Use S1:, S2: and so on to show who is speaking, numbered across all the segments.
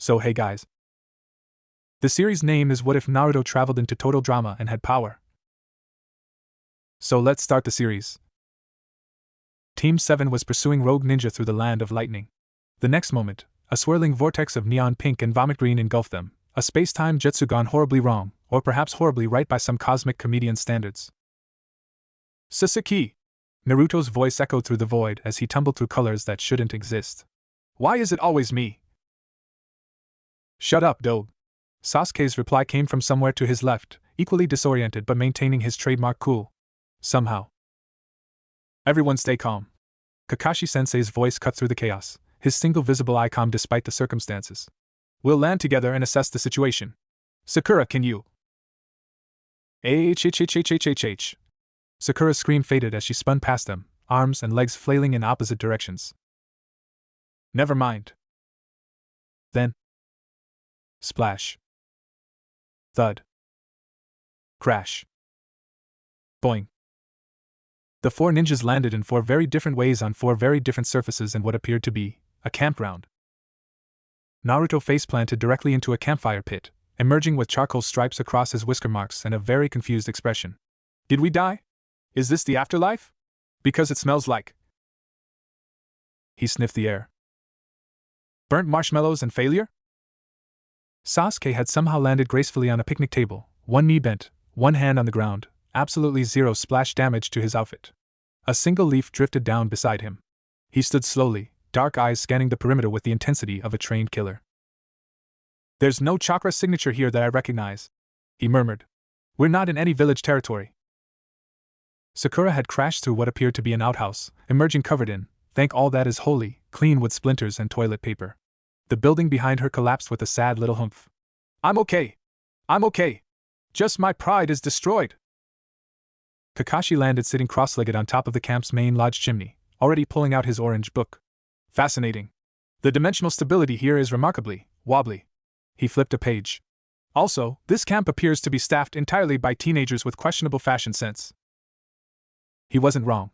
S1: So hey guys. The series name is What If Naruto Traveled into Total Drama and Had Power? So let's start the series. Team 7 was pursuing Rogue Ninja through the land of lightning. The next moment, a swirling vortex of neon pink and vomit green engulfed them, a space-time jutsu gone horribly wrong, or perhaps horribly right by some cosmic comedian standards. Sasaki! Naruto's voice echoed through the void as he tumbled through colors that shouldn't exist. Why is it always me? Shut up, Dobe. Sasuke's reply came from somewhere to his left, equally disoriented but maintaining his trademark cool. Somehow. Everyone stay calm. Kakashi-sensei's voice cut through the chaos, his single visible eye calm despite the circumstances. We'll land together and assess the situation. Sakura, can you? H. Sakura's scream faded as she spun past them, arms and legs flailing in opposite directions. Never mind. Then. Splash. Thud. Crash. Boing. The four ninjas landed in four very different ways on four very different surfaces in what appeared to be a campground. Naruto face-planted directly into a campfire pit, emerging with charcoal stripes across his whisker marks and a very confused expression. Did we die? Is this the afterlife? Because it smells like. He sniffed the air. Burnt marshmallows and failure? Sasuke had somehow landed gracefully on a picnic table, one knee bent, one hand on the ground, absolutely zero splash damage to his outfit. A single leaf drifted down beside him. He stood slowly, dark eyes scanning the perimeter with the intensity of a trained killer. There's no chakra signature here that I recognize, he murmured. We're not in any village territory. Sakura had crashed through what appeared to be an outhouse, emerging covered in, thank all that is holy, clean with splinters and toilet paper. The building behind her collapsed with a sad little humph. I'm okay. Just my pride is destroyed. Kakashi landed sitting cross-legged on top of the camp's main lodge chimney, already pulling out his orange book. Fascinating. The dimensional stability here is remarkably wobbly. He flipped a page. Also, this camp appears to be staffed entirely by teenagers with questionable fashion sense. He wasn't wrong.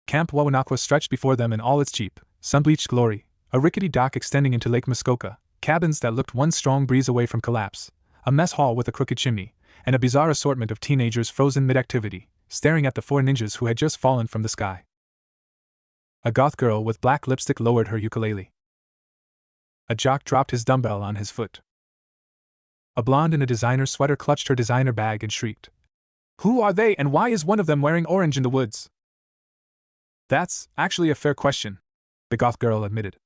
S1: Camp Wawanakwa stretched before them in all its cheap, sun-bleached glory, a rickety dock extending into Lake Muskoka, cabins that looked one strong breeze away from collapse, a mess hall with a crooked chimney, and a bizarre assortment of teenagers frozen mid-activity, staring at the four ninjas who had just fallen from the sky. A goth girl with black lipstick lowered her ukulele. A jock dropped his dumbbell on his foot. A blonde in a designer sweater clutched her designer bag and shrieked. Who are they and why is one of them wearing orange in the woods? That's actually a fair question, the goth girl admitted.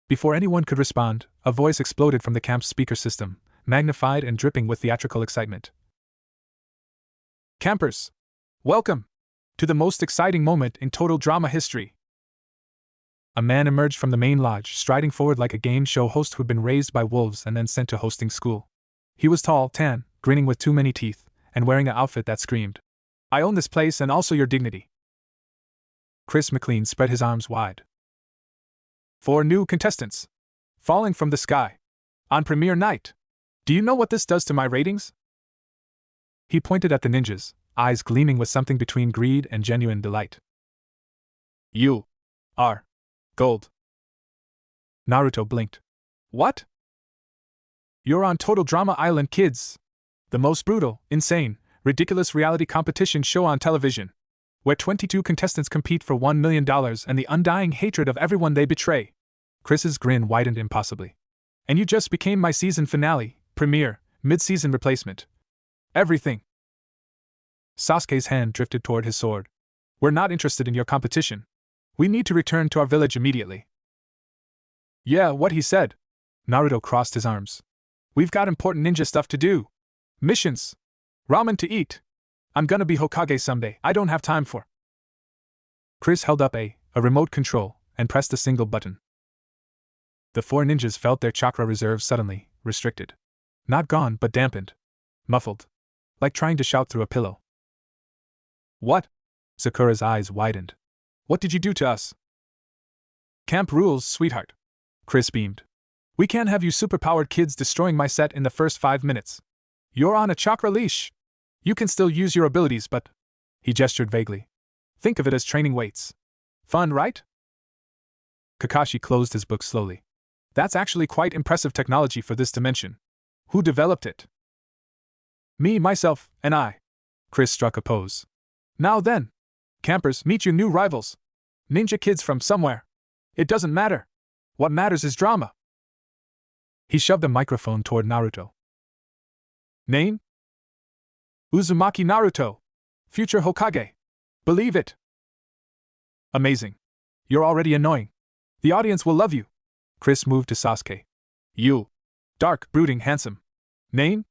S1: Before anyone could respond, a voice exploded from the camp's speaker system, magnified and dripping with theatrical excitement. Campers! Welcome! To the most exciting moment in total drama history. A man emerged from the main lodge, striding forward like a game show host who'd been raised by wolves and then sent to hosting school. He was tall, tan, grinning with too many teeth, and wearing an outfit that screamed, I own this place and also your dignity. Chris McLean spread his arms wide. 4 new contestants. Falling from the sky. On premiere night. Do you know what this does to my ratings? He pointed at the ninjas, eyes gleaming with something between greed and genuine delight. You are gold. Naruto blinked. What? You're on Total Drama Island, kids. The most brutal, insane, ridiculous reality competition show on television, where 22 contestants compete for $1 million and the undying hatred of everyone they betray. Chris's grin widened impossibly. And you just became my season finale, premiere, mid-season replacement. Everything. Sasuke's hand drifted toward his sword. We're not interested in your competition. We need to return to our village immediately. Yeah, what he said. Naruto crossed his arms. We've got important ninja stuff to do. Missions. Ramen to eat. I'm gonna be Hokage someday. I don't have time for. Chris held up a remote control and pressed a single button. The four ninjas felt their chakra reserves suddenly restricted. Not gone, but dampened. Muffled. Like trying to shout through a pillow. What? Sakura's eyes widened. What did you do to us? Camp rules, sweetheart. Chris beamed. We can't have you superpowered kids destroying my set in the first 5 minutes. You're on a chakra leash. You can still use your abilities, but. He gestured vaguely. Think of it as training weights. Fun, right? Kakashi closed his book slowly. That's actually quite impressive technology for this dimension. Who developed it? Me, myself, and I. Chris struck a pose. Now then, campers, meet your new rivals. Ninja kids from somewhere. It doesn't matter. What matters is drama. He shoved a microphone toward Naruto. Name? Uzumaki Naruto. Future Hokage. Believe it. Amazing. You're already annoying. The audience will love you. Chris moved to Sasuke. You. Dark, brooding, handsome. Name?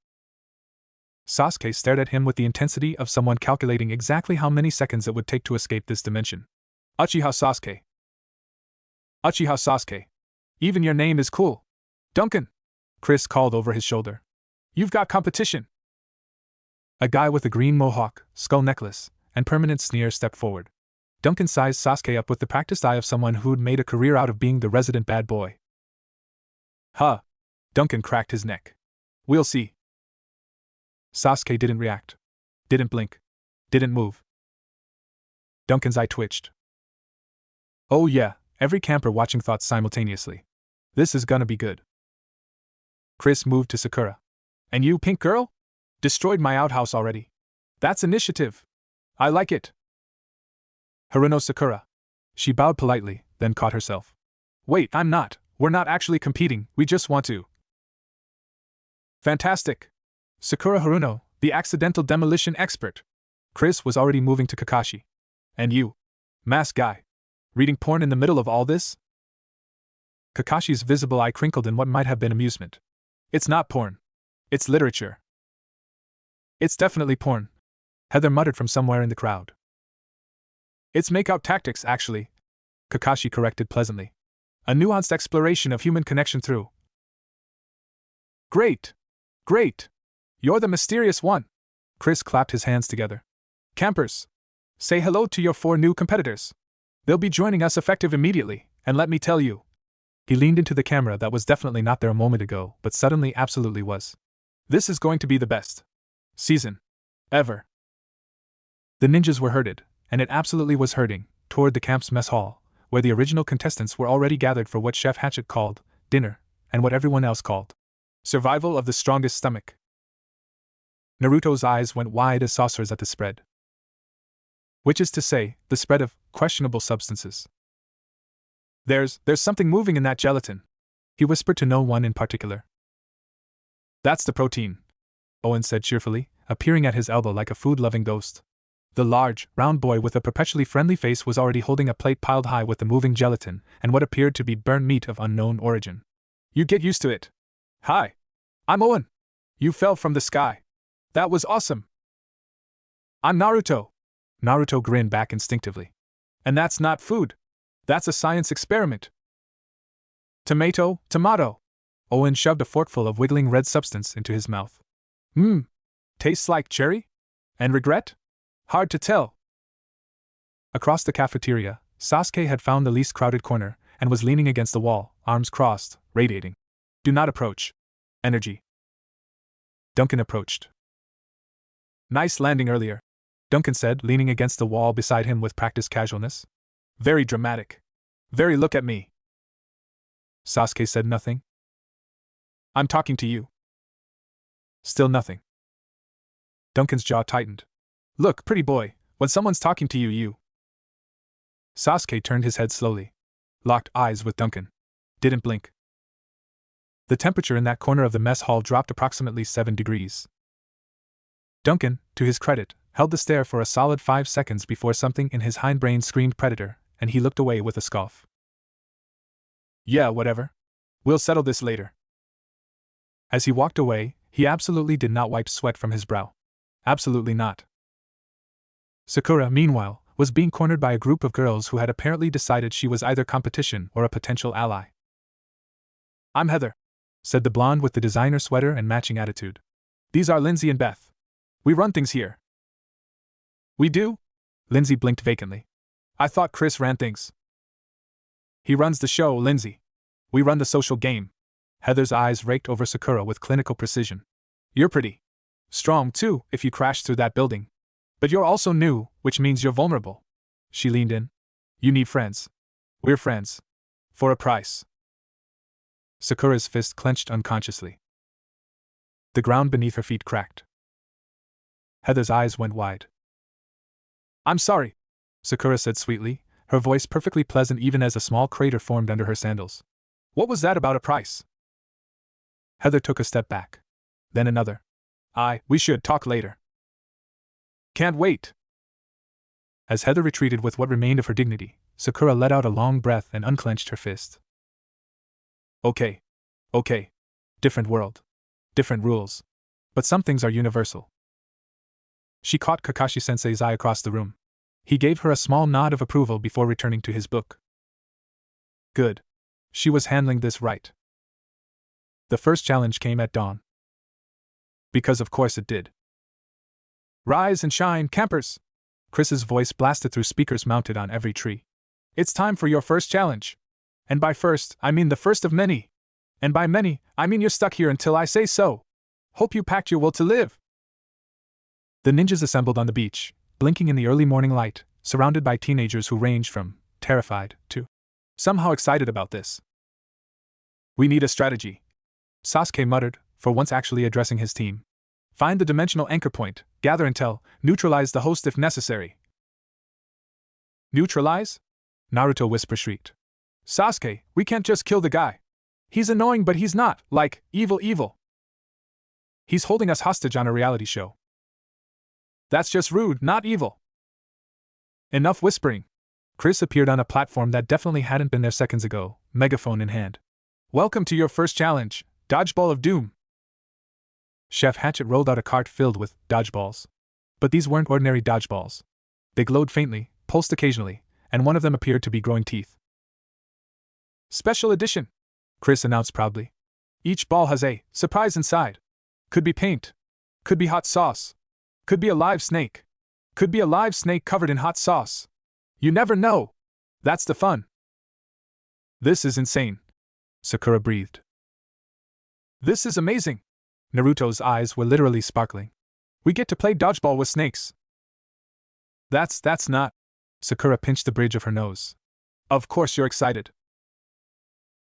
S1: Sasuke stared at him with the intensity of someone calculating exactly how many seconds it would take to escape this dimension. Uchiha Sasuke. Uchiha Sasuke. Even your name is cool. Duncan. Chris called over his shoulder. You've got competition. A guy with a green mohawk, skull necklace, and permanent sneer stepped forward. Duncan sized Sasuke up with the practiced eye of someone who'd made a career out of being the resident bad boy. Huh. Duncan cracked his neck. We'll see. Sasuke didn't react. Didn't blink. Didn't move. Duncan's eye twitched. Oh yeah, every camper watching thought simultaneously. This is gonna be good. Chris moved to Sakura. And you, pink girl? Destroyed my outhouse already. That's initiative. I like it. Haruno Sakura. She bowed politely, then caught herself. Wait, I'm not. We're not actually competing, we just want to. Fantastic. Sakura Haruno, the accidental demolition expert. Chris was already moving to Kakashi. And you, mask guy. Reading porn in the middle of all this? Kakashi's visible eye crinkled in what might have been amusement. It's not porn. It's literature. It's definitely porn, Heather muttered from somewhere in the crowd. It's make-out tactics, actually, Kakashi corrected pleasantly. A nuanced exploration of human connection through. Great! Great! You're the mysterious one! Chris clapped his hands together. Campers! Say hello to your 4 new competitors. They'll be joining us effective immediately, and let me tell you. He leaned into the camera that was definitely not there a moment ago, but suddenly absolutely was. This is going to be the best season ever. The ninjas were herded, and it absolutely was herding, toward the camp's mess hall, where the original contestants were already gathered for what Chef Hatchet called dinner, and what everyone else called survival of the strongest stomach. Naruto's eyes went wide as saucers at the spread. Which is to say, the spread of questionable substances. There's something moving in that gelatin, he whispered to no one in particular. That's the protein, Owen said cheerfully, appearing at his elbow like a food-loving ghost. The large, round boy with a perpetually friendly face was already holding a plate piled high with the moving gelatin and what appeared to be burnt meat of unknown origin. You get used to it. Hi. I'm Owen. You fell from the sky. That was awesome. I'm Naruto. Naruto grinned back instinctively. And that's not food. That's a science experiment. Tomato. Owen shoved a forkful of wiggling red substance into his mouth. Tastes like cherry? And regret? Hard to tell. Across the cafeteria, Sasuke had found the least crowded corner and was leaning against the wall, arms crossed, radiating. Do not approach. Energy. Duncan approached. Nice landing earlier, Duncan said, leaning against the wall beside him with practiced casualness. Very dramatic. Very look at me. Sasuke said nothing. I'm talking to you. Still nothing. Duncan's jaw tightened. Look, pretty boy, when someone's talking to you, you. Sasuke turned his head slowly. Locked eyes with Duncan. Didn't blink. The temperature in that corner of the mess hall dropped approximately 7 degrees. Duncan, to his credit, held the stare for a solid 5 seconds before something in his hindbrain screamed predator, and he looked away with a scoff. Yeah, whatever. We'll settle this later. As he walked away, he absolutely did not wipe sweat from his brow. Absolutely not. Sakura, meanwhile, was being cornered by a group of girls who had apparently decided she was either competition or a potential ally. I'm Heather, said the blonde with the designer sweater and matching attitude. These are Lindsay and Beth. We run things here. We do? Lindsay blinked vacantly. I thought Chris ran things. He runs the show, Lindsay. We run the social game. Heather's eyes raked over Sakura with clinical precision. You're pretty strong, too, if you crashed through that building. But you're also new, which means you're vulnerable. She leaned in. You need friends. We're friends. For a price. Sakura's fist clenched unconsciously. The ground beneath her feet cracked. Heather's eyes went wide. I'm sorry, Sakura said sweetly, her voice perfectly pleasant even as a small crater formed under her sandals. What was that about a price? Heather took a step back. Then another. We should talk later. Can't wait. As Heather retreated with what remained of her dignity, Sakura let out a long breath and unclenched her fist. Okay. Different world. Different rules. But some things are universal. She caught Kakashi-sensei's eye across the room. He gave her a small nod of approval before returning to his book. Good. She was handling this right. The first challenge came at dawn. Because of course it did. Rise and shine, campers! Chris's voice blasted through speakers mounted on every tree. It's time for your first challenge. And by first, I mean the first of many. And by many, I mean you're stuck here until I say so. Hope you packed your will to live. The ninjas assembled on the beach, blinking in the early morning light, surrounded by teenagers who ranged from terrified to somehow excited about this. We need a strategy, Sasuke muttered, for once actually addressing his team. Find the dimensional anchor point, gather intel, neutralize the host if necessary. Neutralize? Naruto whisper shrieked. Sasuke, we can't just kill the guy. He's annoying but he's not, like, evil. He's holding us hostage on a reality show. That's just rude, not evil. Enough whispering. Chris appeared on a platform that definitely hadn't been there seconds ago, megaphone in hand. Welcome to your first challenge, Dodgeball of Doom. Chef Hatchet rolled out a cart filled with dodgeballs. But these weren't ordinary dodgeballs. They glowed faintly, pulsed occasionally, and one of them appeared to be growing teeth. Special edition, Chris announced proudly. Each ball has a surprise inside. Could be paint. Could be hot sauce. Could be a live snake. Could be a live snake covered in hot sauce. You never know. That's the fun. This is insane, Sakura breathed. This is amazing. Naruto's eyes were literally sparkling. We get to play dodgeball with snakes. That's not. Sakura pinched the bridge of her nose. Of course you're excited.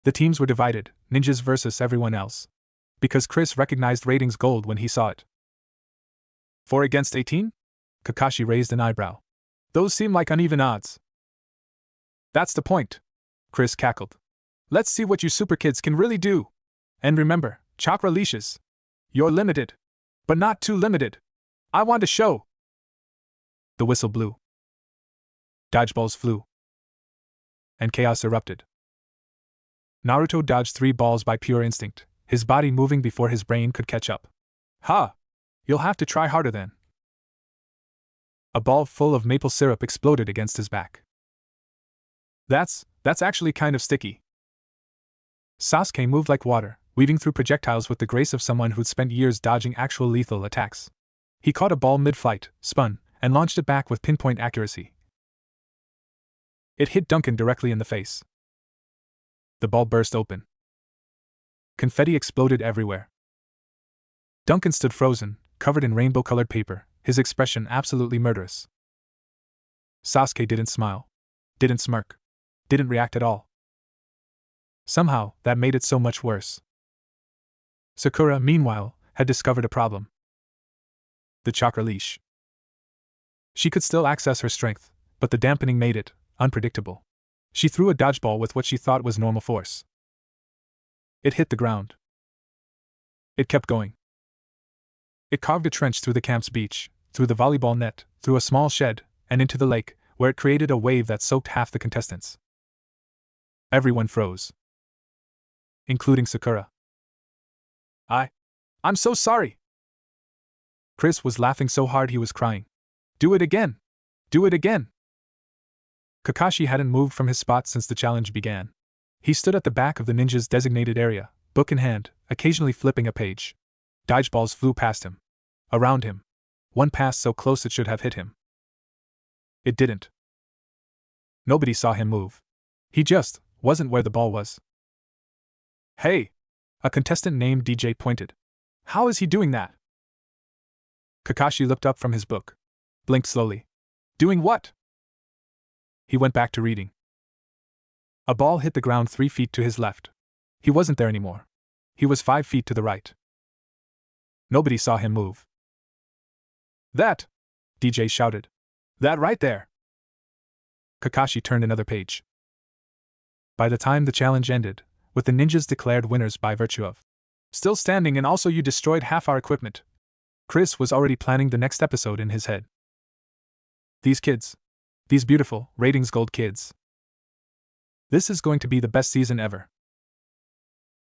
S1: The teams were divided, ninjas versus everyone else. Because Chris recognized ratings gold when he saw it. 4 against 18? Kakashi raised an eyebrow. Those seem like uneven odds. That's the point, Chris cackled. Let's see what you super kids can really do. And remember, chakra leashes. You're limited. But not too limited. I want a show. The whistle blew. Dodgeballs flew. And chaos erupted. Naruto dodged 3 balls by pure instinct, his body moving before his brain could catch up. You'll have to try harder then. A ball full of maple syrup exploded against his back. That's actually kind of sticky. Sasuke moved like water, weaving through projectiles with the grace of someone who'd spent years dodging actual lethal attacks. He caught a ball mid-flight, spun, and launched it back with pinpoint accuracy. It hit Duncan directly in the face. The ball burst open. Confetti exploded everywhere. Duncan stood frozen, covered in rainbow-colored paper, his expression absolutely murderous. Sasuke didn't smile. Didn't smirk. Didn't react at all. Somehow, that made it so much worse. Sakura, meanwhile, had discovered a problem. The chakra leash. She could still access her strength, but the dampening made it unpredictable. She threw a dodgeball with what she thought was normal force. It hit the ground. It kept going. It carved a trench through the camp's beach, through the volleyball net, through a small shed, and into the lake, where it created a wave that soaked half the contestants. Everyone froze. Including Sakura. I'm so sorry. Chris was laughing so hard he was crying. Do it again! Do it again! Kakashi hadn't moved from his spot since the challenge began. He stood at the back of the ninja's designated area, book in hand, occasionally flipping a page. Dodgeballs flew past him. Around him. One passed so close it should have hit him. It didn't. Nobody saw him move. He just wasn't where the ball was. Hey! A contestant named DJ pointed. How is he doing that? Kakashi looked up from his book. Blinked slowly. Doing what? He went back to reading. A ball hit the ground 3 feet to his left. He wasn't there anymore. He was 5 feet to the right. Nobody saw him move. That! DJ shouted. That right there! Kakashi turned another page. By the time the challenge ended, with the ninjas declared winners by virtue of still standing and also you destroyed half our equipment, Chris was already planning the next episode in his head. These kids. These beautiful, ratings gold kids. This is going to be the best season ever.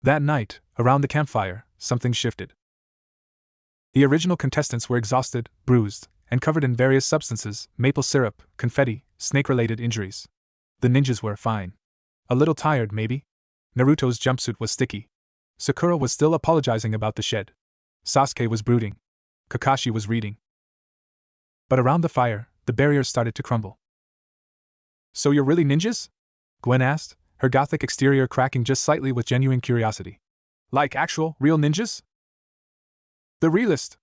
S1: That night, around the campfire, something shifted. The original contestants were exhausted, bruised, and covered in various substances, maple syrup, confetti, snake-related injuries. The ninjas were fine. A little tired, maybe. Naruto's jumpsuit was sticky. Sakura was still apologizing about the shed. Sasuke was brooding. Kakashi was reading. But around the fire, the barriers started to crumble. So you're really ninjas? Gwen asked, her gothic exterior cracking just slightly with genuine curiosity. Like actual, real ninjas? The realist.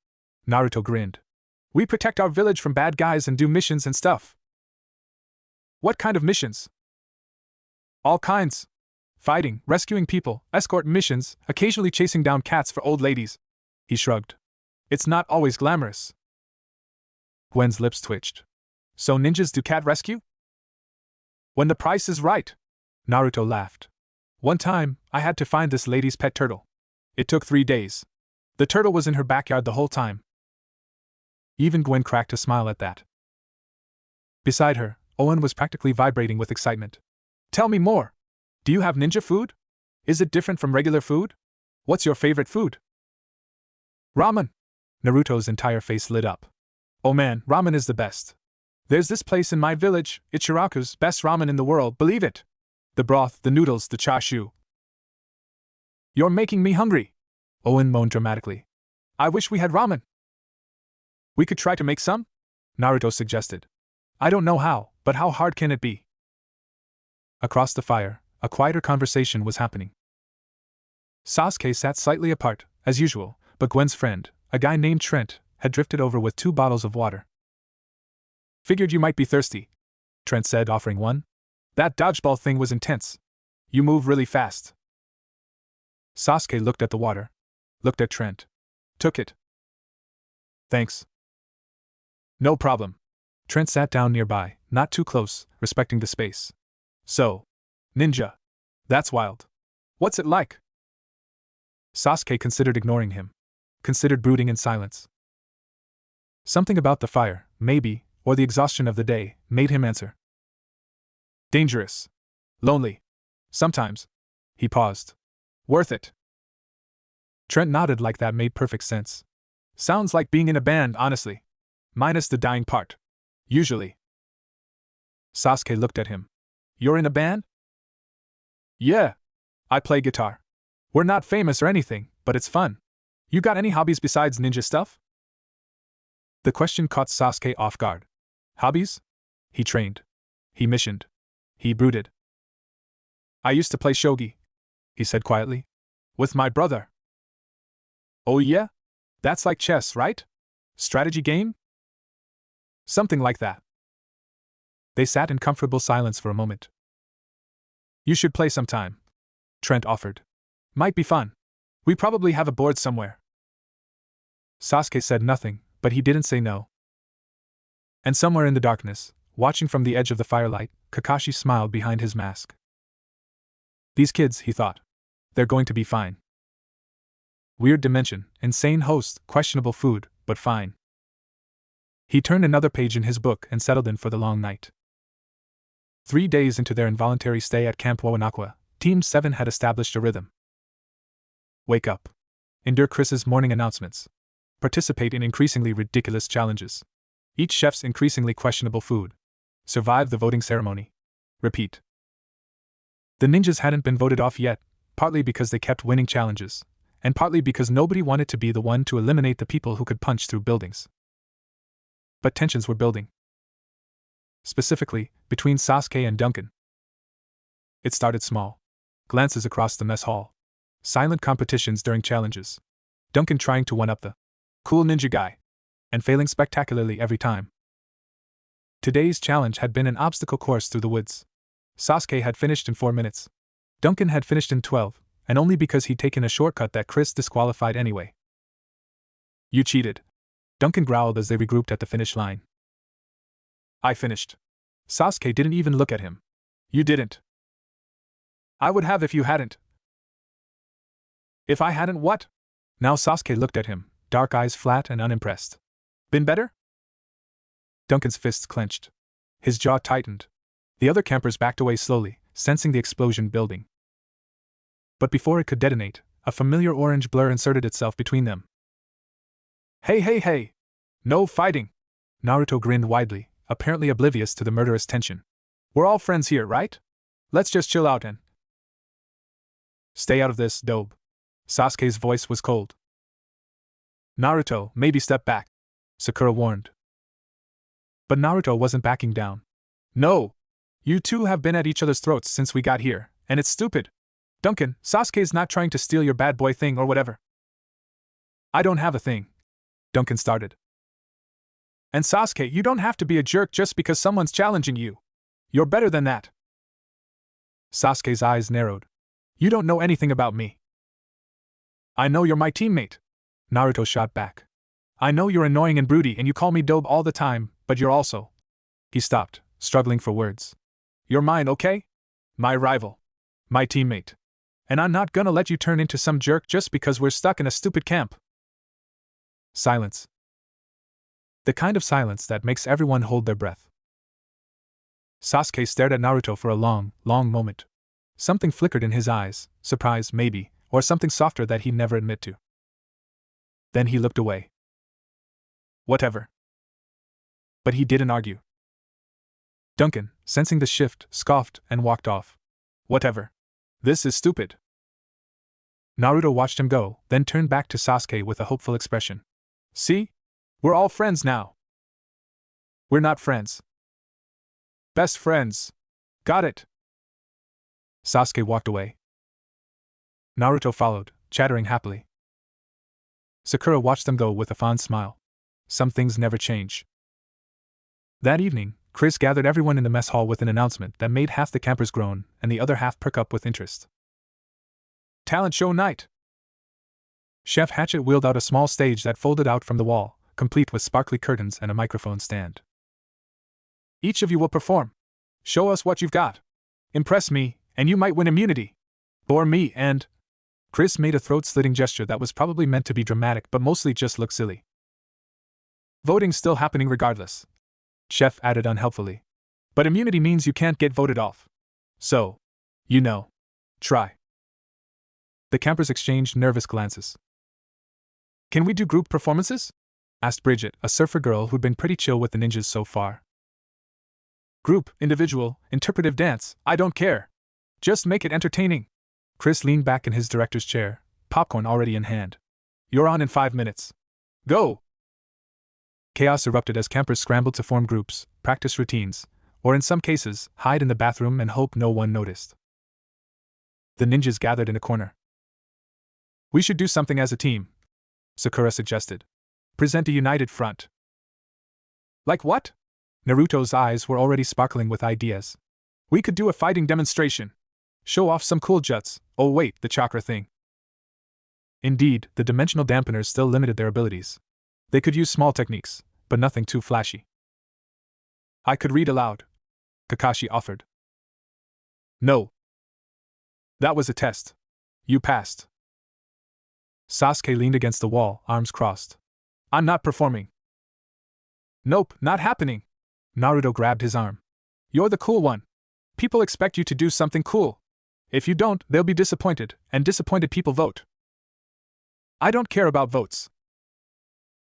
S1: Naruto grinned. We protect our village from bad guys and do missions and stuff. What kind of missions? All kinds. Fighting, rescuing people, escort missions, occasionally chasing down cats for old ladies. He shrugged. It's not always glamorous. Gwen's lips twitched. So ninjas do cat rescue? When the price is right. Naruto laughed. One time, I had to find this lady's pet turtle. It took 3 days. The turtle was in her backyard the whole time. Even Gwen cracked a smile at that. Beside her, Owen was practically vibrating with excitement. Tell me more. Do you have ninja food? Is it different from regular food? What's your favorite food? Ramen. Naruto's entire face lit up. Oh man, ramen is the best. There's this place in my village, Ichiraku's best ramen in the world, believe it. The broth, the noodles, the chashu. You're making me hungry. Owen moaned dramatically. I wish we had ramen. We could try to make some? Naruto suggested. I don't know how, but how hard can it be? Across the fire, a quieter conversation was happening. Sasuke sat slightly apart, as usual, but Gwen's friend, a guy named Trent, had drifted over with 2 bottles of water. Figured you might be thirsty, Trent said, offering one. That dodgeball thing was intense. You move really fast. Sasuke looked at the water. Looked at Trent. Took it. Thanks. No problem. Trent sat down nearby, not too close, respecting the space. So, ninja. That's wild. What's it like? Sasuke considered ignoring him. Considered brooding in silence. Something about the fire, maybe, or the exhaustion of the day, made him answer. Dangerous. Lonely. Sometimes. He paused. Worth it. Trent nodded like that made perfect sense. Sounds like being in a band, honestly. Minus the dying part. Usually. Sasuke looked at him. You're in a band? Yeah. I play guitar. We're not famous or anything, but it's fun. You got any hobbies besides ninja stuff? The question caught Sasuke off guard. Hobbies? He trained. He missioned. He brooded. I used to play shogi, he said quietly. With my brother. Oh yeah? That's like chess, right? Strategy game? Something like that. They sat in comfortable silence for a moment. You should play sometime, Trent offered. Might be fun. We probably have a board somewhere. Sasuke said nothing, but he didn't say no. And somewhere in the darkness, watching from the edge of the firelight, Kakashi smiled behind his mask. These kids, he thought. They're going to be fine. Weird dimension, insane host, questionable food, but fine. He turned another page in his book and settled in for the long night. 3 days into their involuntary stay at Camp Woanakwa, Team 7 had established a rhythm. Wake up. Endure Chris's morning announcements. Participate in increasingly ridiculous challenges. Eat chef's increasingly questionable food. Survive the voting ceremony. Repeat. The ninjas hadn't been voted off yet, partly because they kept winning challenges, and partly because nobody wanted to be the one to eliminate the people who could punch through buildings. But tensions were building. Specifically, between Sasuke and Duncan. It started small. Glances across the mess hall. Silent competitions during challenges. Duncan trying to one-up the cool ninja guy, and failing spectacularly every time. Today's challenge had been an obstacle course through the woods. Sasuke had finished in 4 minutes. Duncan had finished in 12, and only because he'd taken a shortcut that Chris disqualified anyway. You cheated, Duncan growled as they regrouped at the finish line. I finished. Sasuke didn't even look at him. You didn't. I would have if you hadn't. If I hadn't what? Now Sasuke looked at him, dark eyes flat and unimpressed. Been better? Duncan's fists clenched. His jaw tightened. The other campers backed away slowly, sensing the explosion building. But before it could detonate, a familiar orange blur inserted itself between them. Hey, hey, hey! No fighting! Naruto grinned widely, apparently oblivious to the murderous tension. We're all friends here, right? Let's just chill out and... Stay out of this, Dobe. Sasuke's voice was cold. Naruto, maybe step back, Sakura warned. But Naruto wasn't backing down. No! You two have been at each other's throats since we got here, and it's stupid. Duncan, Sasuke's not trying to steal your bad boy thing or whatever. I don't have a thing. Duncan started. And Sasuke, you don't have to be a jerk just because someone's challenging you. You're better than that. Sasuke's eyes narrowed. You don't know anything about me. I know you're my teammate, Naruto shot back. I know you're annoying and broody and you call me Dobe all the time, but you're also... He stopped, struggling for words. You're mine, okay? My rival. My teammate. And I'm not gonna let you turn into some jerk just because we're stuck in a stupid camp. Silence. The kind of silence that makes everyone hold their breath. Sasuke stared at Naruto for a long, long moment. Something flickered in his eyes, surprise maybe, or something softer that he'd never admit to. Then he looked away. Whatever. But he didn't argue. Duncan, sensing the shift, scoffed and walked off. Whatever. This is stupid. Naruto watched him go, then turned back to Sasuke with a hopeful expression. See? We're all friends now. We're not friends. Best friends. Got it. Sasuke walked away. Naruto followed, chattering happily. Sakura watched them go with a fond smile. Some things never change. That evening, Chris gathered everyone in the mess hall with an announcement that made half the campers groan and the other half perk up with interest. Talent show night! Chef Hatchet wheeled out a small stage that folded out from the wall, complete with sparkly curtains and a microphone stand. Each of you will perform. Show us what you've got. Impress me, and you might win immunity. Bore me and... Chris made a throat-slitting gesture that was probably meant to be dramatic but mostly just looked silly. Voting's still happening regardless, Chef added unhelpfully. But immunity means you can't get voted off. So, you know. Try. The campers exchanged nervous glances. Can we do group performances? Asked Bridget, a surfer girl who'd been pretty chill with the ninjas so far. Group, individual, interpretive dance, I don't care. Just make it entertaining. Chris leaned back in his director's chair, popcorn already in hand. You're on in 5 minutes. Go! Chaos erupted as campers scrambled to form groups, practice routines, or in some cases, hide in the bathroom and hope no one noticed. The ninjas gathered in a corner. We should do something as a team, Sakura suggested. Present a united front. Like what? Naruto's eyes were already sparkling with ideas. We could do a fighting demonstration. Show off some cool juts. Oh wait, the chakra thing. Indeed, the dimensional dampeners still limited their abilities. They could use small techniques, but nothing too flashy. I could read aloud, Kakashi offered. No. That was a test. You passed. Sasuke leaned against the wall, arms crossed. I'm not performing. Nope, not happening. Naruto grabbed his arm. You're the cool one. People expect you to do something cool. If you don't, they'll be disappointed, and disappointed people vote. I don't care about votes.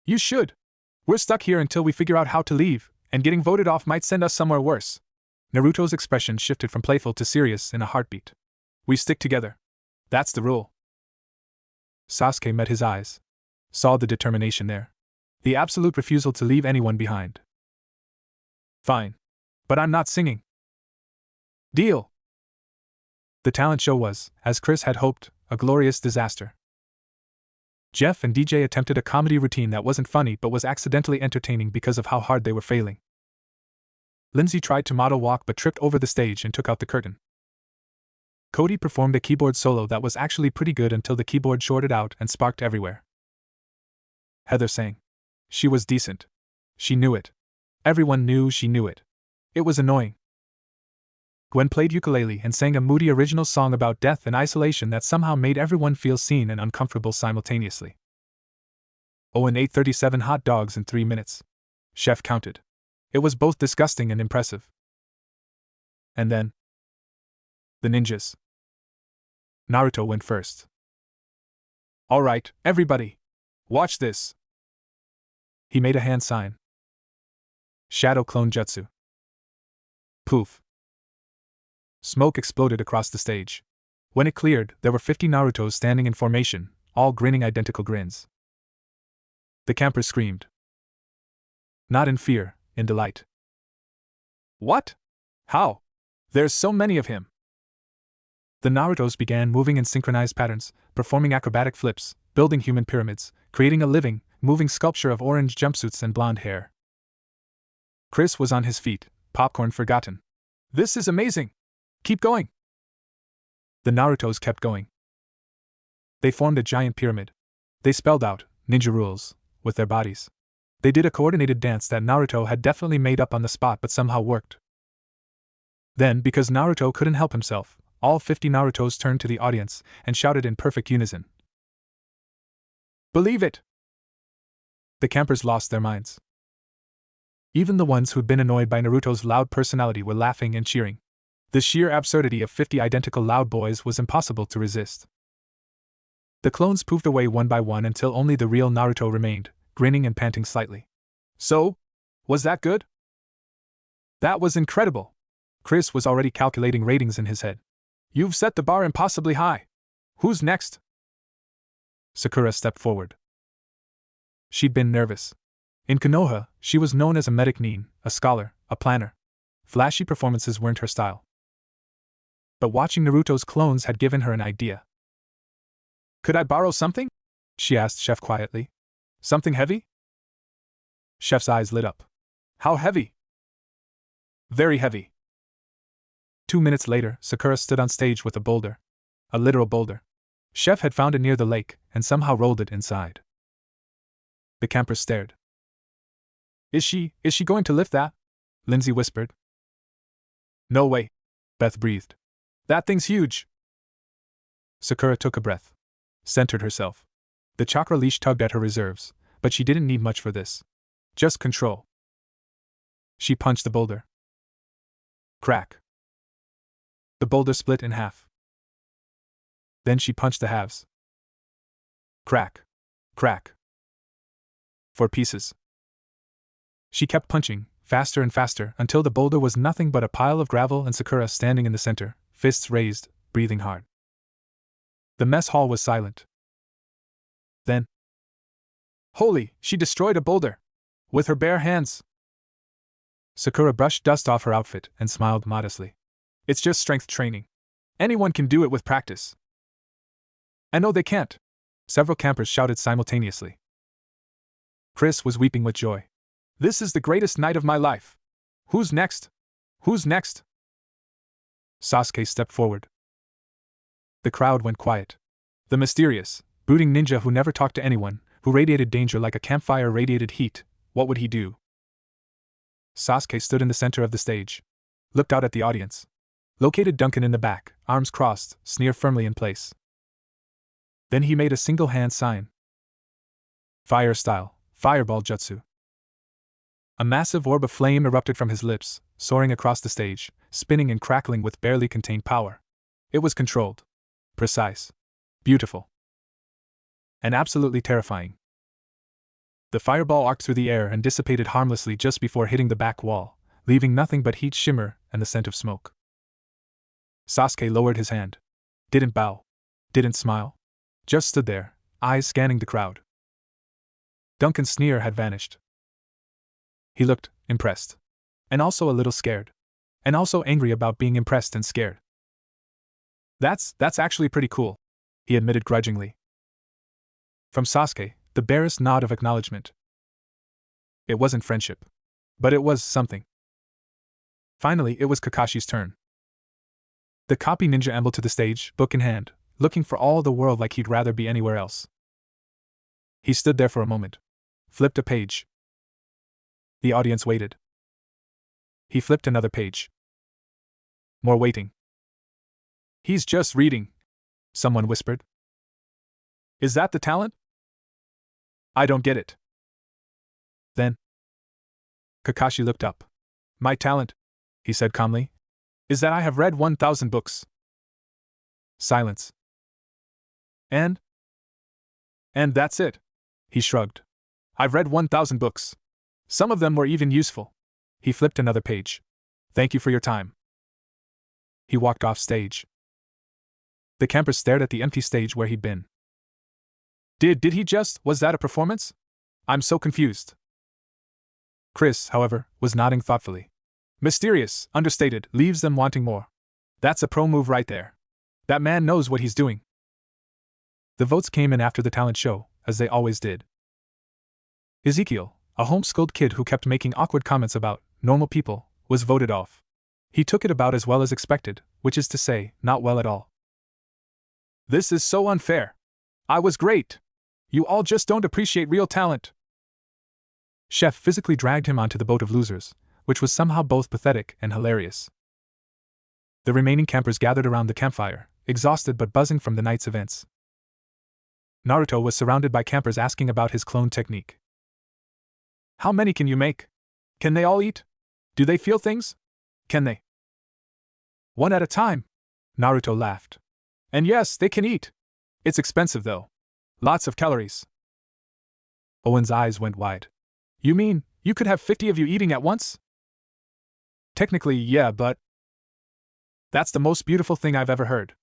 S1: You should. We're stuck here until we figure out how to leave, and getting voted off might send us somewhere worse. Naruto's expression shifted from playful to serious in a heartbeat. We stick together. That's the rule. Sasuke met his eyes. Saw the determination there. The absolute refusal to leave anyone behind. Fine. But I'm not singing. Deal. The talent show was, as Chris had hoped, a glorious disaster. Jeff and DJ attempted a comedy routine that wasn't funny but was accidentally entertaining because of how hard they were failing. Lindsay tried to model walk but tripped over the stage and took out the curtain. Cody performed a keyboard solo that was actually pretty good until the keyboard shorted out and sparked everywhere. Heather sang. She was decent. She knew it. Everyone knew she knew it. It was annoying. Gwen played ukulele and sang a moody original song about death and isolation that somehow made everyone feel seen and uncomfortable simultaneously. Owen ate 37 hot dogs in 3 minutes. Chef counted. It was both disgusting and impressive. And then, the ninjas. Naruto went first. All right, everybody. Watch this. He made a hand sign. Shadow clone jutsu. Poof. Smoke exploded across the stage. When it cleared, there were 50 Narutos standing in formation, all grinning identical grins. The campers screamed. Not in fear, in delight. What? How? There's so many of him. The Narutos began moving in synchronized patterns, performing acrobatic flips, building human pyramids, creating a living, moving sculpture of orange jumpsuits and blonde hair. Chris was on his feet, popcorn forgotten. This is amazing! Keep going! The Narutos kept going. They formed a giant pyramid. They spelled out ninja rules with their bodies. They did a coordinated dance that Naruto had definitely made up on the spot but somehow worked. Then, because Naruto couldn't help himself, all 50 Narutos turned to the audience and shouted in perfect unison. Believe it! The campers lost their minds. Even the ones who'd been annoyed by Naruto's loud personality were laughing and cheering. The sheer absurdity of 50 identical loud boys was impossible to resist. The clones poofed away one by one until only the real Naruto remained, grinning and panting slightly. So, was that good? That was incredible! Chris was already calculating ratings in his head. You've set the bar impossibly high. Who's next? Sakura stepped forward. She'd been nervous. In Konoha, she was known as a medic nin, a scholar, a planner. Flashy performances weren't her style. But watching Naruto's clones had given her an idea. Could I borrow something? She asked Chef quietly. Something heavy? Chef's eyes lit up. How heavy? Very heavy. 2 minutes later, Sakura stood on stage with a boulder. A literal boulder. Chef had found it near the lake and somehow rolled it inside. The campers stared. Is she going to lift that? Lindsay whispered. No way, Beth breathed. That thing's huge. Sakura took a breath. Centered herself. The chakra leash tugged at her reserves, but she didn't need much for this. Just control. She punched the boulder. Crack. The boulder split in half. Then she punched the halves. Crack. Crack. 4 pieces. She kept punching, faster and faster, until the boulder was nothing but a pile of gravel and Sakura standing in the center, fists raised, breathing hard. The mess hall was silent. Then, holy, she destroyed a boulder! With her bare hands! Sakura brushed dust off her outfit and smiled modestly. It's just strength training. Anyone can do it with practice. And no, they can't! Several campers shouted simultaneously. Chris was weeping with joy. This is the greatest night of my life! Who's next? Who's next? Sasuke stepped forward. The crowd went quiet. The mysterious, brooding ninja who never talked to anyone, who radiated danger like a campfire radiated heat, what would he do? Sasuke stood in the center of the stage. Looked out at the audience. Located Duncan in the back, arms crossed, sneer firmly in place. Then he made a single hand sign. Fire style, fireball jutsu. A massive orb of flame erupted from his lips, soaring across the stage, spinning and crackling with barely contained power. It was controlled. Precise. Beautiful. And absolutely terrifying. The fireball arced through the air and dissipated harmlessly just before hitting the back wall, leaving nothing but heat shimmer and the scent of smoke. Sasuke lowered his hand. Didn't bow. Didn't smile. Just stood there, eyes scanning the crowd. Duncan's sneer had vanished. He looked impressed. And also a little scared. And also angry about being impressed and scared. That's actually pretty cool, he admitted grudgingly. From Sasuke, the barest nod of acknowledgement. It wasn't friendship. But it was something. Finally, it was Kakashi's turn. The copy ninja ambled to the stage, book in hand, looking for all the world like he'd rather be anywhere else. He stood there for a moment. Flipped a page. The audience waited. He flipped another page. More waiting. He's just reading, someone whispered. Is that the talent? I don't get it. Then Kakashi looked up. My talent, he said calmly, is that I have read 1,000 books. Silence. And that's it. He shrugged. I've read 1,000 books. Some of them were even useful. He flipped another page. Thank you for your time. He walked off stage. The campers stared at the empty stage where he'd been. Did he just, was that a performance? I'm so confused. Chris, however, was nodding thoughtfully. Mysterious, understated, leaves them wanting more. That's a pro move right there. That man knows what he's doing. The votes came in after the talent show, as they always did. Ezekiel, a homeschooled kid who kept making awkward comments about normal people, was voted off. He took it about as well as expected, which is to say, not well at all. This is so unfair. I was great. You all just don't appreciate real talent. Chef physically dragged him onto the boat of losers, which was somehow both pathetic and hilarious. The remaining campers gathered around the campfire, exhausted but buzzing from the night's events. Naruto was surrounded by campers asking about his clone technique. How many can you make? Can they all eat? Do they feel things? Can they? One at a time. Naruto laughed. And yes, they can eat. It's expensive though. Lots of calories. Owen's eyes went wide. You mean, you could have 50 of you eating at once? Technically, yeah, but that's the most beautiful thing I've ever heard.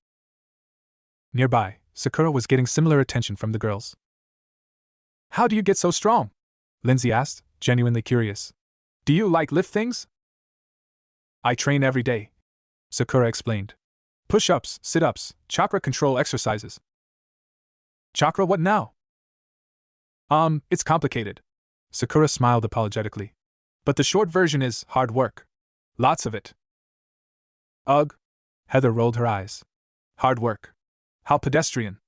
S1: Nearby, Sakura was getting similar attention from the girls. How do you get so strong? Lindsay asked, genuinely curious. Do you lift things? I train every day, Sakura explained. Push-ups, sit-ups, chakra control exercises. Chakra what now? It's complicated. Sakura smiled apologetically. But the short version is hard work. Lots of it. Ugh. Heather rolled her eyes. Hard work. How pedestrian.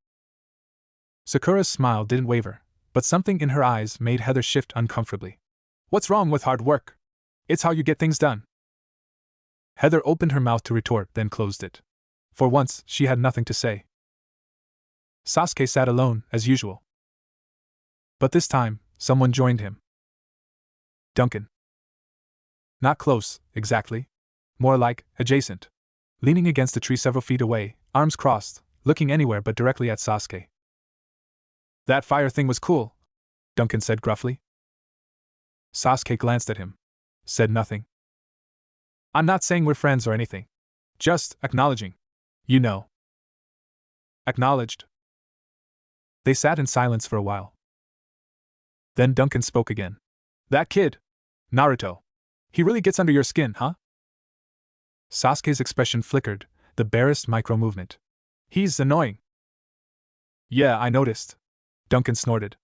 S1: Sakura's smile didn't waver, but something in her eyes made Heather shift uncomfortably. What's wrong with hard work? It's how you get things done. Heather opened her mouth to retort, then closed it. For once, she had nothing to say. Sasuke sat alone, as usual. But this time, someone joined him. Duncan. Not close, exactly. More like, adjacent. Leaning against a tree several feet away, arms crossed, looking anywhere but directly at Sasuke. That fire thing was cool, Duncan said gruffly. Sasuke glanced at him. Said nothing. I'm not saying we're friends or anything. Just acknowledging. You know. Acknowledged. They sat in silence for a while. Then Duncan spoke again. That kid, Naruto. He really gets under your skin, huh? Sasuke's expression flickered, the barest micro-movement. He's annoying. Yeah, I noticed. Duncan snorted.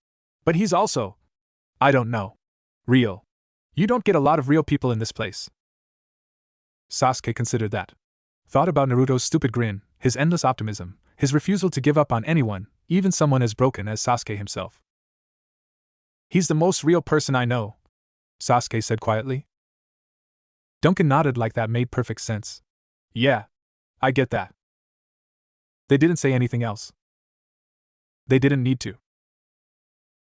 S1: But he's also, I don't know. Real. You don't get a lot of real people in this place. Sasuke considered that. Thought about Naruto's stupid grin, his endless optimism, his refusal to give up on anyone, even someone as broken as Sasuke himself. He's the most real person I know, Sasuke said quietly. Duncan nodded like that made perfect sense. Yeah, I get that. They didn't say anything else. They didn't need to.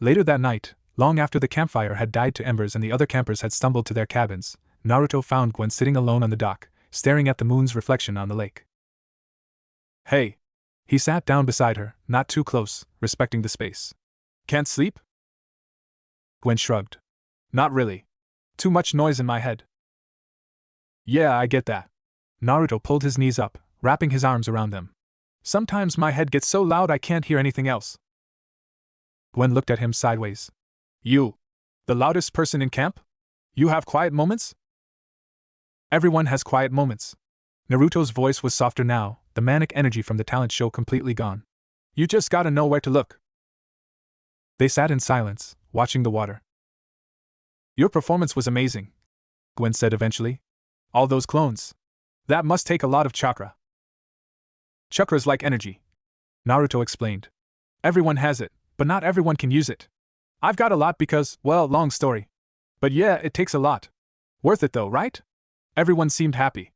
S1: Later that night, long after the campfire had died to embers and the other campers had stumbled to their cabins, Naruto found Gwen sitting alone on the dock, staring at the moon's reflection on the lake. Hey. He sat down beside her, not too close, respecting the space. Can't sleep? Gwen shrugged. Not really. Too much noise in my head. Yeah, I get that. Naruto pulled his knees up, wrapping his arms around them. Sometimes my head gets so loud I can't hear anything else. Gwen looked at him sideways. You, the loudest person in camp? You have quiet moments? Everyone has quiet moments. Naruto's voice was softer now, the manic energy from the talent show completely gone. You just gotta know where to look. They sat in silence, watching the water. Your performance was amazing, Gwen said eventually. All those clones. That must take a lot of chakra. Chakra's like energy, Naruto explained. Everyone has it, but not everyone can use it. I've got a lot because, well, long story. But yeah, it takes a lot. Worth it though, right? Everyone seemed happy.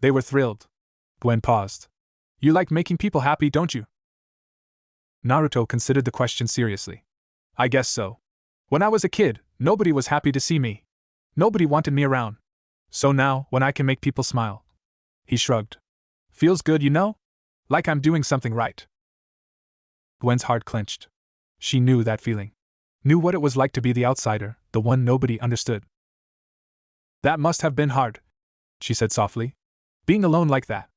S1: They were thrilled. Gwen paused. You like making people happy, don't you? Naruto considered the question seriously. I guess so. When I was a kid, nobody was happy to see me. Nobody wanted me around. So now, when I can make people smile. He shrugged. Feels good, you know? Like I'm doing something right. Gwen's heart clenched. She knew that feeling. Knew what it was like to be the outsider, the one nobody understood. That must have been hard, she said softly. Being alone like that.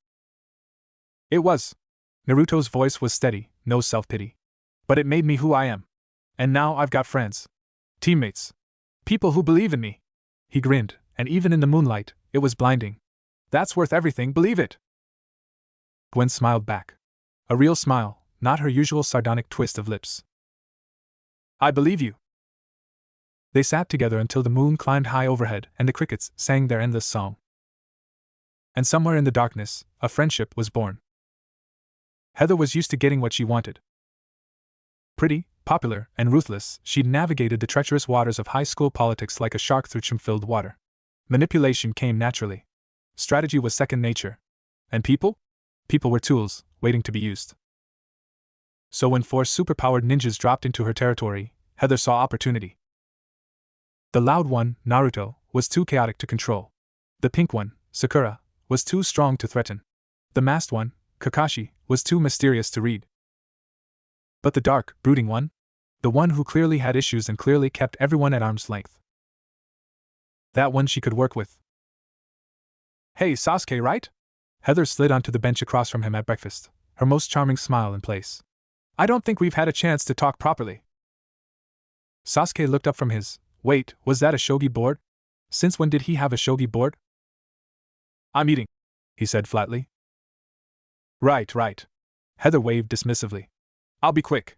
S1: It was. Naruto's voice was steady, no self-pity. But it made me who I am. And now I've got friends. Teammates. People who believe in me. He grinned, and even in the moonlight, it was blinding. That's worth everything, believe it. Gwen smiled back. A real smile, not her usual sardonic twist of lips. I believe you. They sat together until the moon climbed high overhead and the crickets sang their endless song. And somewhere in the darkness, a friendship was born. Heather was used to getting what she wanted. Pretty, popular, and ruthless, she'd navigated the treacherous waters of high school politics like a shark through chum-filled water. Manipulation came naturally. Strategy was second nature. And people? People were tools, waiting to be used. So when four superpowered ninjas dropped into her territory, Heather saw opportunity. The loud one, Naruto, was too chaotic to control. The pink one, Sakura, was too strong to threaten. The masked one, Kakashi, was too mysterious to read. But the dark, brooding one? The one who clearly had issues and clearly kept everyone at arm's length. That one she could work with. Hey, Sasuke, right? Heather slid onto the bench across from him at breakfast, her most charming smile in place. I don't think we've had a chance to talk properly. Sasuke looked up from his, wait, was that a shogi board? Since when did he have a shogi board? I'm eating, he said flatly. Right. Heather waved dismissively. I'll be quick.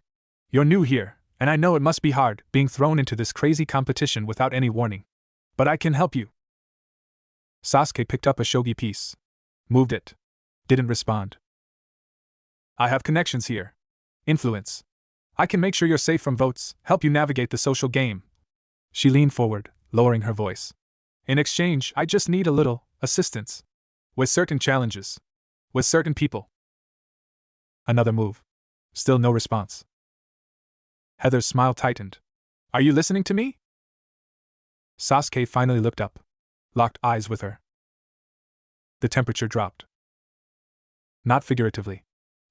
S1: You're new here, and I know it must be hard being thrown into this crazy competition without any warning. But I can help you. Sasuke picked up a shogi piece. Moved it. Didn't respond. I have connections here. Influence. I can make sure you're safe from votes, help you navigate the social game. She leaned forward, lowering her voice. In exchange, I just need a little assistance. With certain challenges. With certain people. Another move. Still no response. Heather's smile tightened. Are you listening to me? Sasuke finally looked up. Locked eyes with her. The temperature dropped. Not figuratively.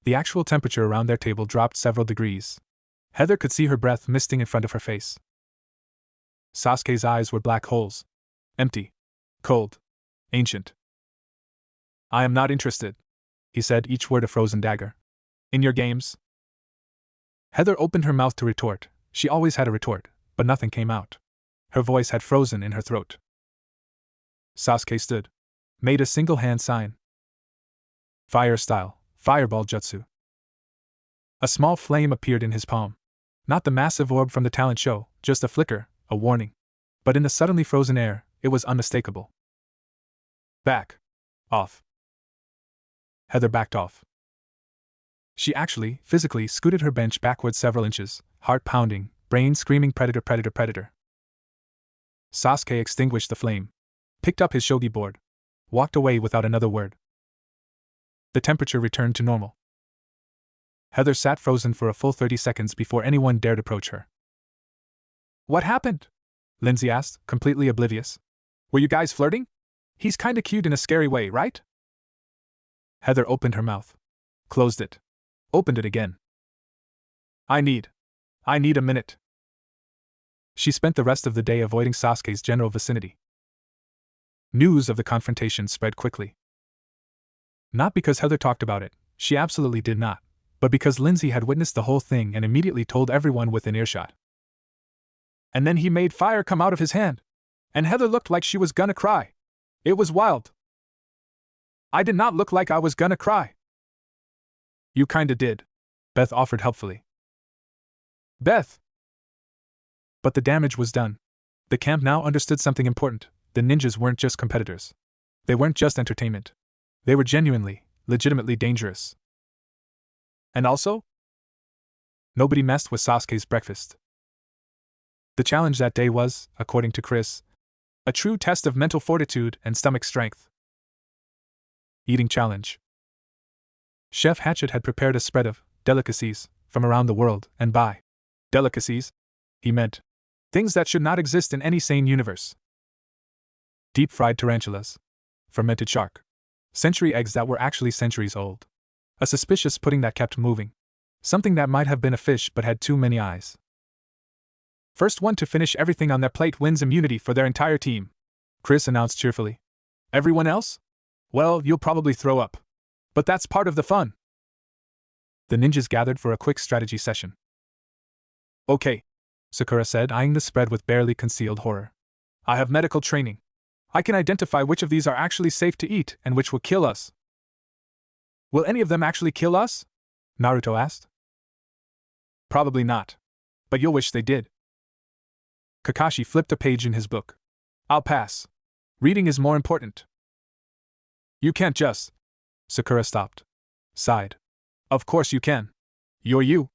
S1: The actual temperature around their table dropped several degrees. Heather could see her breath misting in front of her face. Sasuke's eyes were black holes. Empty. Cold. Ancient. I am not interested, he said, each word a frozen dagger. In your games? Heather opened her mouth to retort. She always had a retort, but nothing came out. Her voice had frozen in her throat. Sasuke stood. Made a single hand sign. Fire style, fireball jutsu. A small flame appeared in his palm. Not the massive orb from the talent show, just a flicker, a warning. But in the suddenly frozen air, it was unmistakable. Back. Off. Heather backed off. She actually, physically, scooted her bench backward several inches, heart pounding, brain screaming predator, predator, predator. Sasuke extinguished the flame. Picked up his shogi board. Walked away without another word. The temperature returned to normal. Heather sat frozen for a full 30 seconds before anyone dared approach her. What happened? Lindsay asked, completely oblivious. Were you guys flirting? He's kinda cute in a scary way, right? Heather opened her mouth. Closed it. Opened it again. I need a minute. She spent the rest of the day avoiding Sasuke's general vicinity. News of the confrontation spread quickly. Not because Heather talked about it, she absolutely did not, but because Lindsay had witnessed the whole thing and immediately told everyone within earshot. And then he made fire come out of his hand. And Heather looked like she was gonna cry. It was wild. I did not look like I was gonna cry. You kinda did, Beth offered helpfully. Beth! But the damage was done. The camp now understood something important. The ninjas weren't just competitors. They weren't just entertainment. They were genuinely, legitimately dangerous. And also, nobody messed with Sasuke's breakfast. The challenge that day was, according to Chris, a true test of mental fortitude and stomach strength. Eating challenge. Chef Hatchet had prepared a spread of delicacies from around the world, and by delicacies, he meant things that should not exist in any sane universe. Deep-fried tarantulas, fermented shark, century eggs that were actually centuries old, a suspicious pudding that kept moving, something that might have been a fish but had too many eyes. First one to finish everything on their plate wins immunity for their entire team, Chris announced cheerfully. Everyone else? Well, you'll probably throw up. But that's part of the fun. The ninjas gathered for a quick strategy session. Okay, Sakura said, eyeing the spread with barely concealed horror. I have medical training. I can identify which of these are actually safe to eat and which will kill us. Will any of them actually kill us? Naruto asked. Probably not. But you'll wish they did. Kakashi flipped a page in his book. I'll pass. Reading is more important. You can't just. Sakura stopped. Sighed. Of course you can. You're you.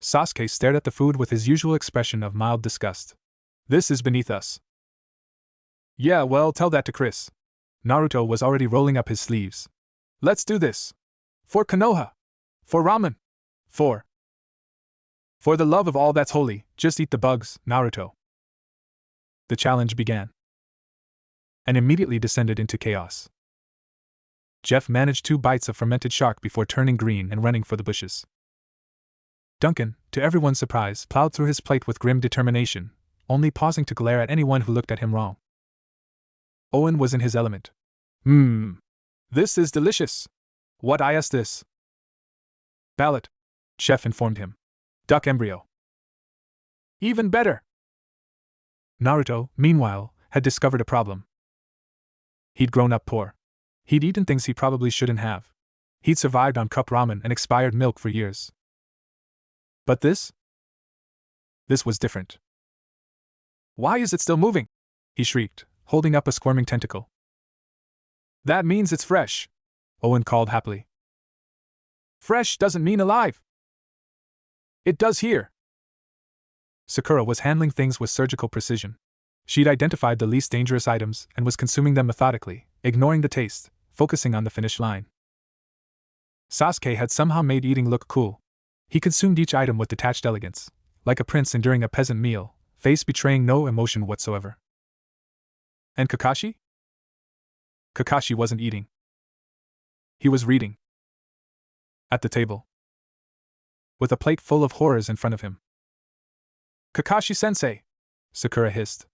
S1: Sasuke stared at the food with his usual expression of mild disgust. This is beneath us. Yeah, well, tell that to Chris. Naruto was already rolling up his sleeves. Let's do this. For Konoha. For ramen. For the love of all that's holy, just eat the bugs, Naruto. The challenge began. And immediately descended into chaos. Jeff managed 2 bites of fermented shark before turning green and running for the bushes. Duncan, to everyone's surprise, plowed through his plate with grim determination, only pausing to glare at anyone who looked at him wrong. Owen was in his element. This is delicious. What is this? Ballot, Chef informed him. Duck embryo. Even better. Naruto, meanwhile, had discovered a problem. He'd grown up poor. He'd eaten things he probably shouldn't have. He'd survived on cup ramen and expired milk for years. But this was different. Why is it still moving? He shrieked, holding up a squirming tentacle. That means it's fresh, Owen called happily. Fresh doesn't mean alive. It does here. Sakura was handling things with surgical precision. She'd identified the least dangerous items and was consuming them methodically, ignoring the taste, focusing on the finish line. Sasuke had somehow made eating look cool. He consumed each item with detached elegance, like a prince enduring a peasant meal, face betraying no emotion whatsoever. And Kakashi? Kakashi wasn't eating. He was reading. At the table. With a plate full of horrors in front of him. Kakashi-sensei, Sakura hissed.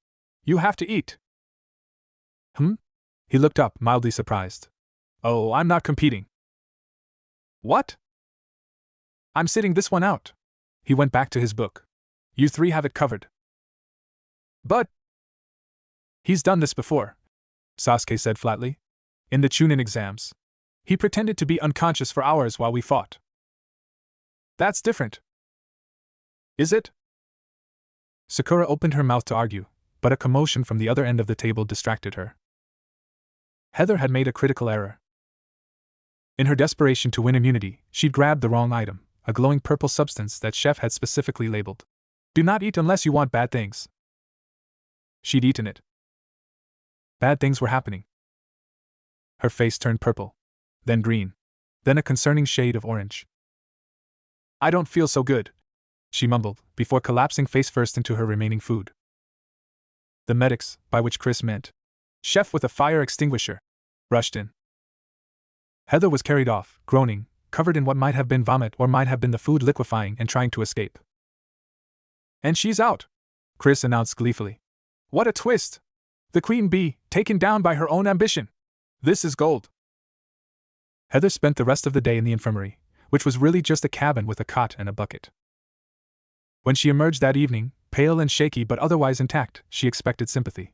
S1: You have to eat. He looked up, mildly surprised. Oh, I'm not competing. What? I'm sitting this one out. He went back to his book. You 3 have it covered. But he's done this before, Sasuke said flatly. In the Chunin exams. He pretended to be unconscious for hours while we fought. That's different. Is it? Sakura opened her mouth to argue, but a commotion from the other end of the table distracted her. Heather had made a critical error. In her desperation to win immunity, she'd grabbed the wrong item, a glowing purple substance that Chef had specifically labeled. Do not eat unless you want bad things. She'd eaten it. Bad things were happening. Her face turned purple, then green, then a concerning shade of orange. I don't feel so good, she mumbled, before collapsing face first into her remaining food. The medics, by which Chris meant Chef with a fire extinguisher, rushed in. Heather was carried off, groaning, covered in what might have been vomit or might have been the food liquefying and trying to escape. And she's out, Chris announced gleefully. What a twist! The queen bee, taken down by her own ambition. This is gold. Heather spent the rest of the day in the infirmary, which was really just a cabin with a cot and a bucket. When she emerged that evening, pale and shaky but otherwise intact, she expected sympathy.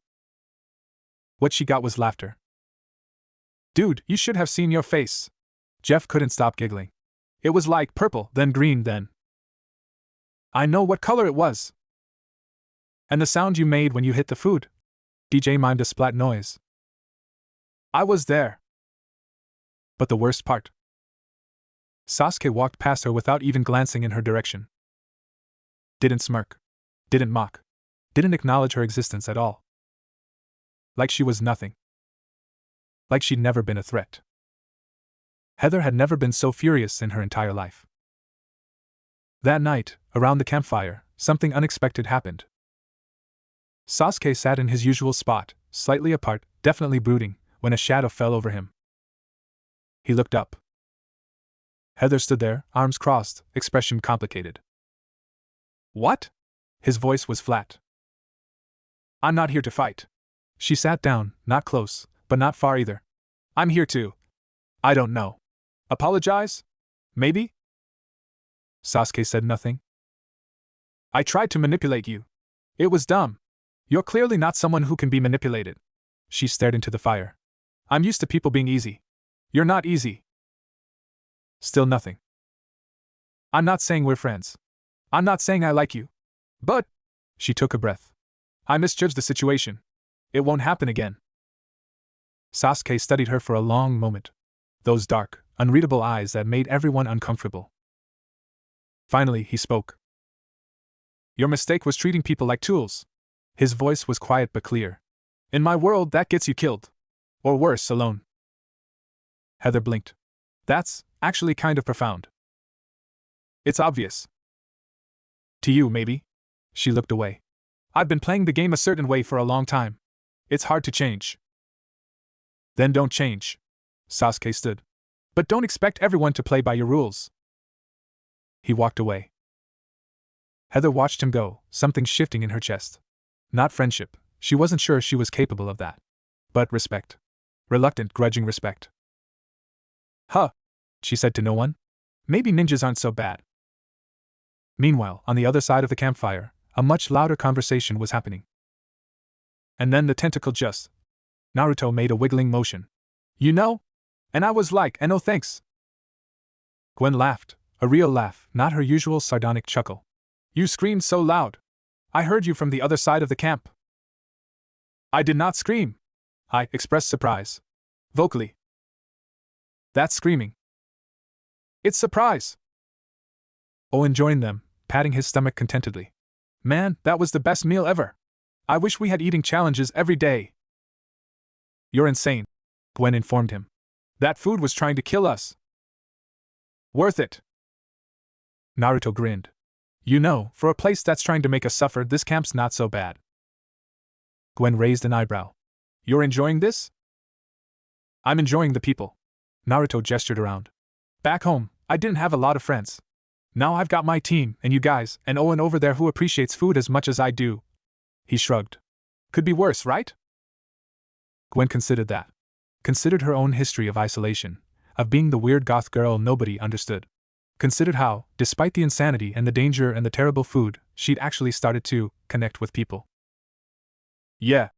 S1: What she got was laughter. Dude, you should have seen your face. Jeff couldn't stop giggling. It was like purple, then green, then. I know what color it was. And the sound you made when you hit the food. DJ mimed a splat noise. I was there. But the worst part? Sasuke walked past her without even glancing in her direction. Didn't smirk. Didn't mock. Didn't acknowledge her existence at all. Like she was nothing. Like she'd never been a threat. Heather had never been so furious in her entire life. That night, around the campfire, something unexpected happened. Sasuke sat in his usual spot, slightly apart, definitely brooding, when a shadow fell over him. He looked up. Heather stood there, arms crossed, expression complicated. What? His voice was flat. I'm not here to fight. She sat down, not close, but not far either. I'm here to. I don't know. Apologize? Maybe? Sasuke said nothing. I tried to manipulate you. It was dumb. You're clearly not someone who can be manipulated. She stared into the fire. I'm used to people being easy. You're not easy. Still nothing. I'm not saying we're friends. I'm not saying I like you. But, she took a breath. I misjudged the situation. It won't happen again. Sasuke studied her for a long moment. Those dark, unreadable eyes that made everyone uncomfortable. Finally, he spoke. Your mistake was treating people like tools. His voice was quiet but clear. In my world, that gets you killed. Or worse, alone. Heather blinked. That's actually kind of profound. It's obvious. To you, maybe? She looked away. I've been playing the game a certain way for a long time. It's hard to change. Then don't change. Sasuke stood. But don't expect everyone to play by your rules. He walked away. Heather watched him go, something shifting in her chest. Not friendship, she wasn't sure she was capable of that. But respect. Reluctant, grudging respect. Huh, she said to no one. Maybe ninjas aren't so bad. Meanwhile, on the other side of the campfire, a much louder conversation was happening. And then the tentacle just. Naruto made a wiggling motion. You know? And I was like, no thanks. Gwen laughed, a real laugh, not her usual sardonic chuckle. You screamed so loud. I heard you from the other side of the camp. I did not scream. I expressed surprise. Vocally. That's screaming. It's surprise. Owen joined them, patting his stomach contentedly. Man, that was the best meal ever. I wish we had eating challenges every day. You're insane, Gwen informed him. That food was trying to kill us. Worth it. Naruto grinned. You know, for a place that's trying to make us suffer, this camp's not so bad. Gwen raised an eyebrow. You're enjoying this? I'm enjoying the people. Naruto gestured around. Back home, I didn't have a lot of friends. Now I've got my team, and you guys, and Owen over there who appreciates food as much as I do. He shrugged. Could be worse, right? Gwen considered that. Considered her own history of isolation, of being the weird goth girl nobody understood. Considered how, despite the insanity and the danger and the terrible food, she'd actually started to connect with people. Yeah,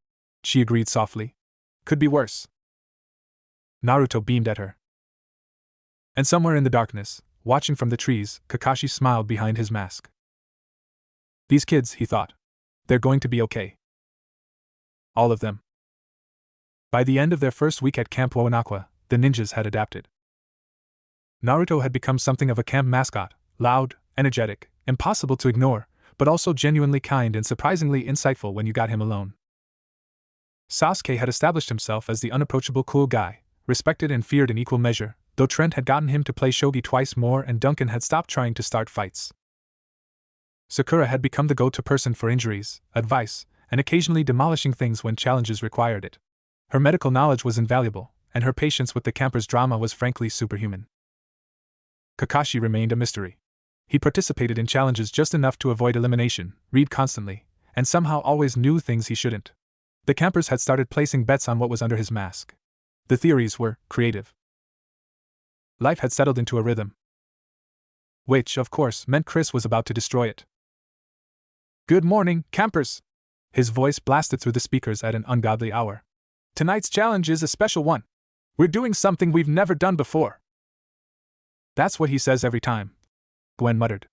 S1: she agreed softly. Could be worse. Naruto beamed at her. And somewhere in the darkness, watching from the trees, Kakashi smiled behind his mask. These kids, he thought. They're going to be okay. All of them. By the end of their first week at Camp Woanakwa, the ninjas had adapted. Naruto had become something of a camp mascot, loud, energetic, impossible to ignore, but also genuinely kind and surprisingly insightful when you got him alone. Sasuke had established himself as the unapproachable cool guy, respected and feared in equal measure, though Trent had gotten him to play shogi twice more and Duncan had stopped trying to start fights. Sakura had become the go-to person for injuries, advice, and occasionally demolishing things when challenges required it. Her medical knowledge was invaluable, and her patience with the campers' drama was frankly superhuman. Kakashi remained a mystery. He participated in challenges just enough to avoid elimination, read constantly, and somehow always knew things he shouldn't. The campers had started placing bets on what was under his mask. The theories were creative. Life had settled into a rhythm. Which, of course, meant Chris was about to destroy it. Good morning, campers! His voice blasted through the speakers at an ungodly hour. Tonight's challenge is a special one. We're doing something we've never done before. That's what he says every time, Gwen muttered.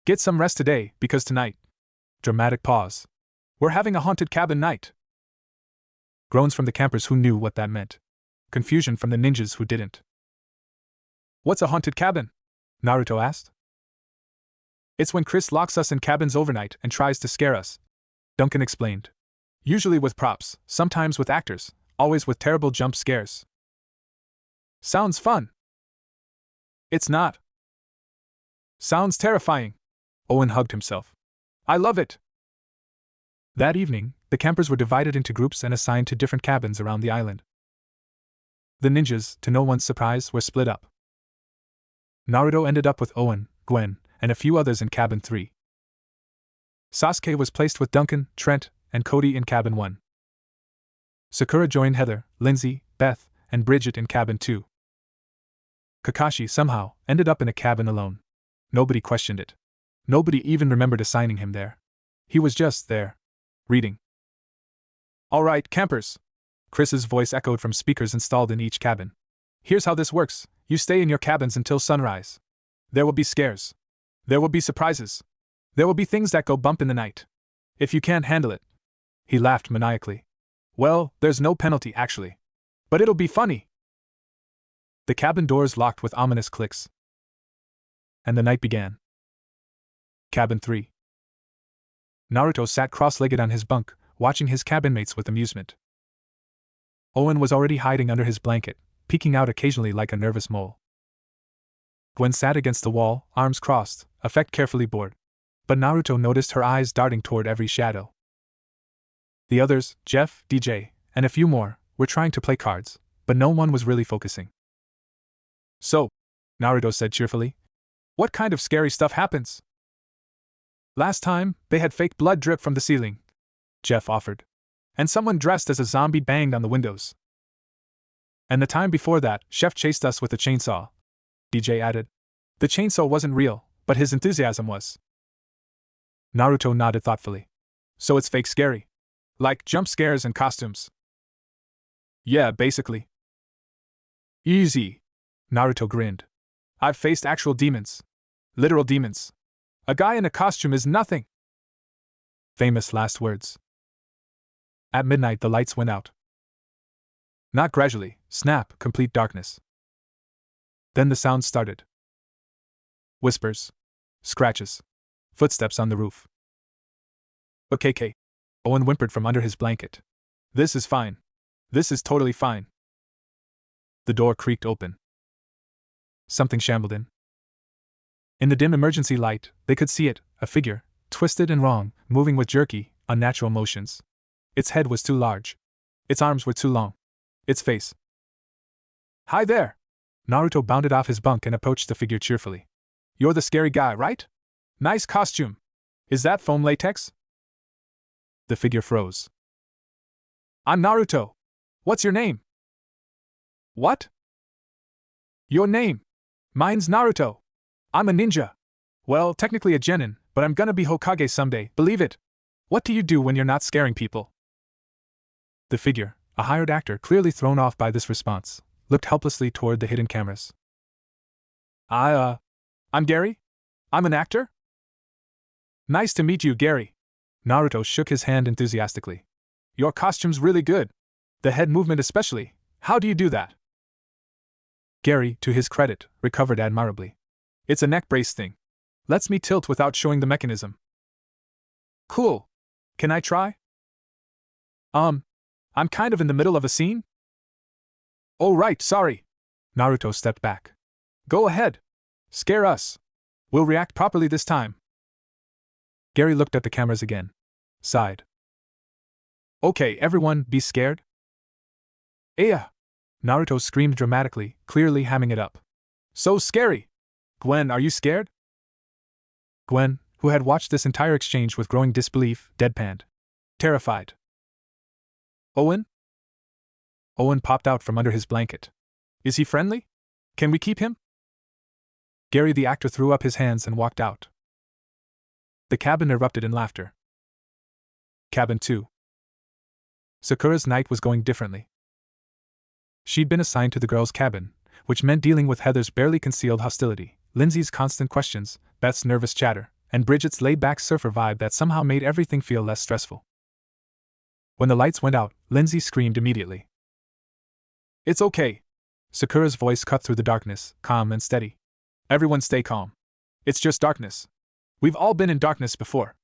S1: Get some rest today, because tonight. Dramatic pause. We're having a haunted cabin night. Groans from the campers who knew what that meant. confusion from the ninjas who didn't. What's a haunted cabin? Naruto asked. It's when Chris locks us in cabins overnight and tries to scare us, Duncan explained. Usually with props, sometimes with actors, always with terrible jump scares. Sounds fun. It's not. Sounds terrifying. Owen hugged himself. I love it. That evening, the campers were divided into groups and assigned to different cabins around the island. The ninjas, to no one's surprise, were split up. Naruto ended up with Owen, Gwen, and a few others in cabin 3. Sasuke was placed with Duncan, Trent, and Cody in cabin 1. Sakura joined Heather, Lindsay, Beth, and Bridget in cabin 2. Kakashi somehow ended up in a cabin alone. Nobody questioned it. Nobody even remembered assigning him there. He was just there, reading. All right, campers. Chris's voice echoed from speakers installed in each cabin. Here's how this works. You stay in your cabins until sunrise. There will be scares. There will be surprises. There will be things that go bump in the night. If you can't handle it. He laughed maniacally. Well, there's no penalty actually. But it'll be funny. The cabin doors locked with ominous clicks. And the night began. Cabin 3. Naruto sat cross-legged on his bunk, watching his cabin mates with amusement. Owen was already hiding under his blanket, peeking out occasionally like a nervous mole. Gwen sat against the wall, arms crossed, effect carefully bored. But Naruto noticed her eyes darting toward every shadow. The others, Jeff, DJ, and a few more, were trying to play cards, but no one was really focusing. So, Naruto said cheerfully, what kind of scary stuff happens? Last time, they had fake blood drip from the ceiling, Jeff offered. And someone dressed as a zombie banged on the windows. And the time before that, Chef chased us with a chainsaw, DJ added. The chainsaw wasn't real, but his enthusiasm was. Naruto nodded thoughtfully. So it's fake scary. Like jump scares and costumes. Yeah, basically. Easy. Naruto grinned. I've faced actual demons. Literal demons. A guy in a costume is nothing. Famous last words. At midnight the lights went out. Not gradually, snap, complete darkness. Then the sound started. Whispers. Scratches. Footsteps on the roof. Okay. Owen whimpered from under his blanket. This is fine. This is totally fine. The door creaked open. Something shambled in. In the dim emergency light, they could see it, a figure, twisted and wrong, moving with jerky, unnatural motions. Its head was too large. Its arms were too long. Its face. Hi there! Naruto bounded off his bunk and approached the figure cheerfully. You're the scary guy, right? Nice costume. Is that foam latex? The figure froze. I'm Naruto. What's your name? What? Your name. Mine's Naruto. I'm a ninja. Well, technically a genin, but I'm gonna be Hokage someday, believe it. What do you do when you're not scaring people? The figure, a hired actor clearly thrown off by this response, looked helplessly toward the hidden cameras. I'm Gary? I'm an actor? Nice to meet you, Gary. Naruto shook his hand enthusiastically. Your costume's really good. The head movement especially. How do you do that? Gary, to his credit, recovered admirably. It's a neck brace thing. Lets me tilt without showing the mechanism. Cool. Can I try? I'm kind of in the middle of a scene? Oh right, sorry. Naruto stepped back. Go ahead. Scare us. We'll react properly this time. Gary looked at the cameras again. Sighed. Okay, everyone, be scared. Aya! Naruto screamed dramatically, clearly hamming it up. So scary! Gwen, are you scared? Gwen, who had watched this entire exchange with growing disbelief, deadpanned. Terrified. Owen? Owen popped out from under his blanket. Is he friendly? Can we keep him? Gary the actor threw up his hands and walked out. The cabin erupted in laughter. Cabin 2. Sakura's night was going differently. She'd been assigned to the girls' cabin, which meant dealing with Heather's barely concealed hostility, Lindsay's constant questions, Beth's nervous chatter, and Bridget's laid-back surfer vibe that somehow made everything feel less stressful. When the lights went out, Lindsay screamed immediately. It's okay. Sakura's voice cut through the darkness, calm and steady. Everyone stay calm. It's just darkness. We've all been in darkness before.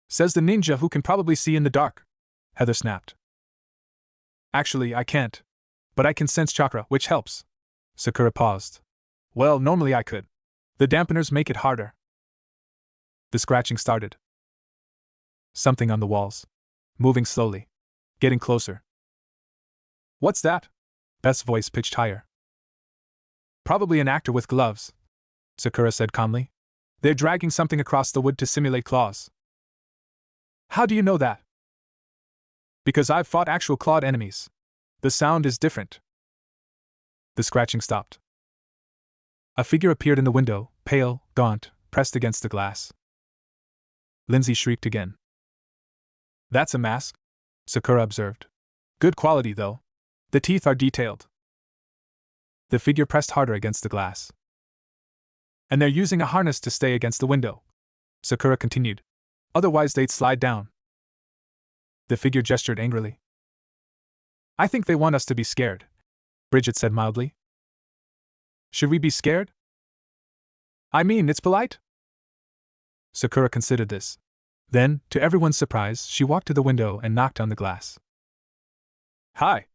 S1: Says the ninja who can probably see in the dark. Heather snapped. Actually, I can't. But I can sense chakra, which helps. Sakura paused. Well, normally I could. The dampeners make it harder. The scratching started. Something on the walls. Moving slowly. Getting closer. What's that? Beth's voice pitched higher. Probably an actor with gloves, Sakura said calmly. They're dragging something across the wood to simulate claws. How do you know that? Because I've fought actual clawed enemies. The sound is different. The scratching stopped. A figure appeared in the window, pale, gaunt, pressed against the glass. Lindsay shrieked again. That's a mask, Sakura observed. Good quality, though. The teeth are detailed. The figure pressed harder against the glass. And they're using a harness to stay against the window, Sakura continued. Otherwise they'd slide down. The figure gestured angrily. I think they want us to be scared, Bridget said mildly. Should we be scared? I mean, it's polite. Sakura considered this. Then, to everyone's surprise, she walked to the window and knocked on the glass. Hi.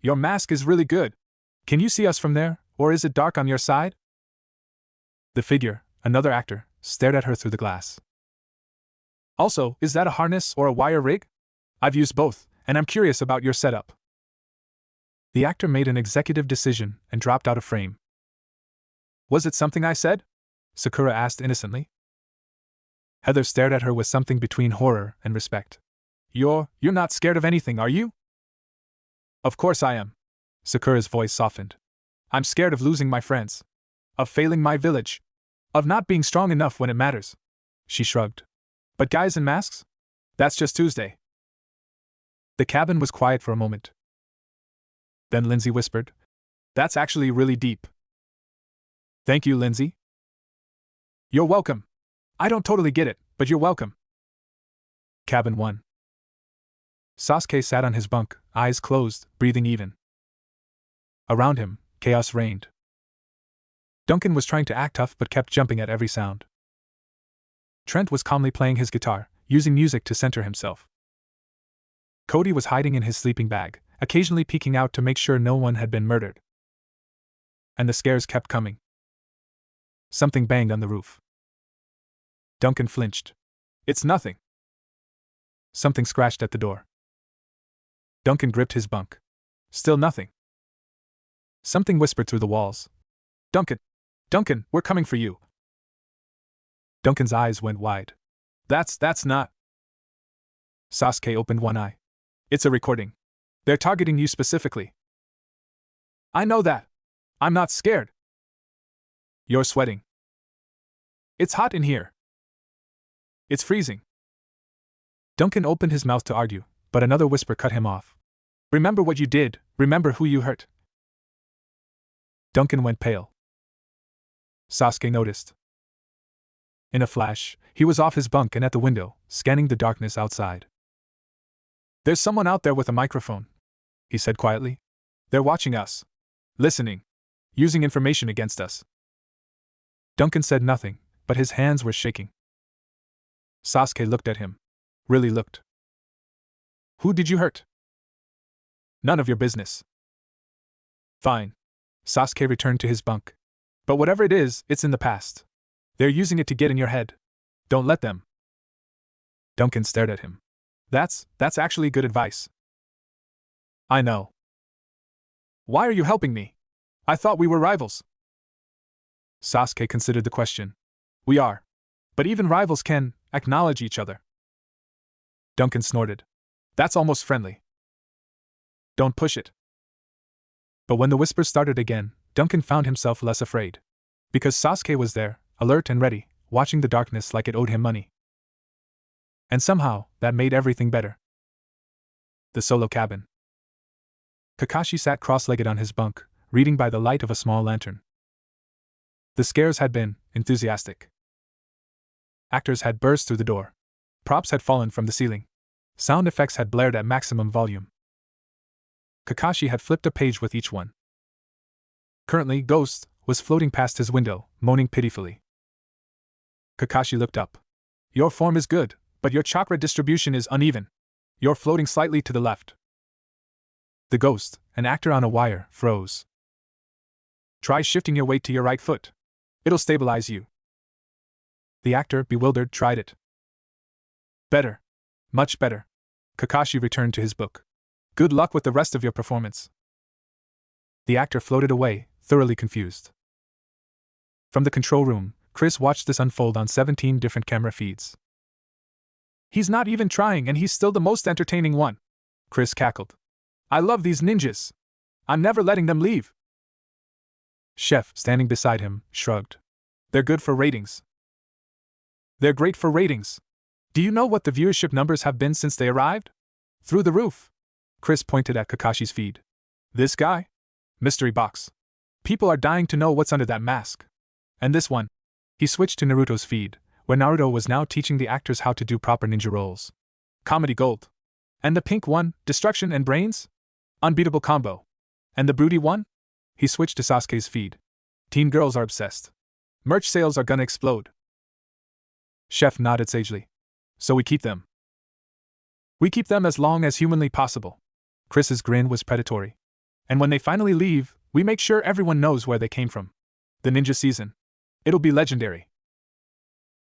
S1: Your mask is really good. Can you see us from there, or is it dark on your side? The figure, another actor, stared at her through the glass. Also, is that a harness or a wire rig? I've used both, and I'm curious about your setup. The actor made an executive decision and dropped out of frame. Was it something I said? Sakura asked innocently. Heather stared at her with something between horror and respect. You're not scared of anything, are you? Of course I am. Sakura's voice softened. I'm scared of losing my friends. Of failing my village. Of not being strong enough when it matters. She shrugged. But guys in masks? That's just Tuesday. The cabin was quiet for a moment. Then Lindsay whispered, That's actually really deep. Thank you, Lindsay. You're welcome. I don't totally get it, but you're welcome. Cabin 1. Sasuke sat on his bunk, eyes closed, breathing even. Around him, chaos reigned. Duncan was trying to act tough but kept jumping at every sound. Trent was calmly playing his guitar, using music to center himself. Cody was hiding in his sleeping bag, occasionally peeking out to make sure no one had been murdered. And the scares kept coming. Something banged on the roof. Duncan flinched. It's nothing. Something scratched at the door. Duncan gripped his bunk. Still nothing. Something whispered through the walls. Duncan! Duncan, we're coming for you! Duncan's eyes went wide. That's not... Sasuke opened one eye. It's a recording. They're targeting you specifically. I know that. I'm not scared. You're sweating. It's hot in here. It's freezing. Duncan opened his mouth to argue, but another whisper cut him off. Remember what you did, remember who you hurt. Duncan went pale. Sasuke noticed. In a flash, he was off his bunk and at the window, scanning the darkness outside. There's someone out there with a microphone, he said quietly. They're watching us. Listening. Using information against us. Duncan said nothing, but his hands were shaking. Sasuke looked at him. Really looked. Who did you hurt? None of your business. Fine. Sasuke returned to his bunk. But whatever it is, it's in the past. They're using it to get in your head. Don't let them. Duncan stared at him. That's actually good advice. I know. Why are you helping me? I thought we were rivals. Sasuke considered the question. We are. But even rivals can acknowledge each other. Duncan snorted. That's almost friendly. Don't push it. But when the whispers started again, Duncan found himself less afraid. Because Sasuke was there, alert and ready, watching the darkness like it owed him money. And somehow, that made everything better. The solo cabin. Kakashi sat cross-legged on his bunk, reading by the light of a small lantern. The scares had been enthusiastic. Actors had burst through the door. Props had fallen from the ceiling. Sound effects had blared at maximum volume. Kakashi had flipped a page with each one. Currently, Ghost was floating past his window, moaning pitifully. Kakashi looked up. Your form is good, but your chakra distribution is uneven. You're floating slightly to the left. The Ghost, an actor on a wire, froze. Try shifting your weight to your right foot. It'll stabilize you. The actor, bewildered, tried it. Better. Much better. Kakashi returned to his book. Good luck with the rest of your performance. The actor floated away, thoroughly confused. From the control room, Chris watched this unfold on 17 different camera feeds. He's not even trying and he's still the most entertaining one. Chris cackled. I love these ninjas. I'm never letting them leave. Chef, standing beside him, shrugged. They're good for ratings. They're great for ratings. Do you know what the viewership numbers have been since they arrived? Through the roof. Chris pointed at Kakashi's feed. This guy? Mystery box. People are dying to know what's under that mask. And this one. He switched to Naruto's feed, where Naruto was now teaching the actors how to do proper ninja roles. Comedy gold. And the pink one, destruction and brains? Unbeatable combo. And the broody one? He switched to Sasuke's feed. Teen girls are obsessed. Merch sales are gonna explode. Chef nodded sagely. So we keep them. We keep them as long as humanly possible. Chris's grin was predatory. And when they finally leave, we make sure everyone knows where they came from. The ninja season. It'll be legendary.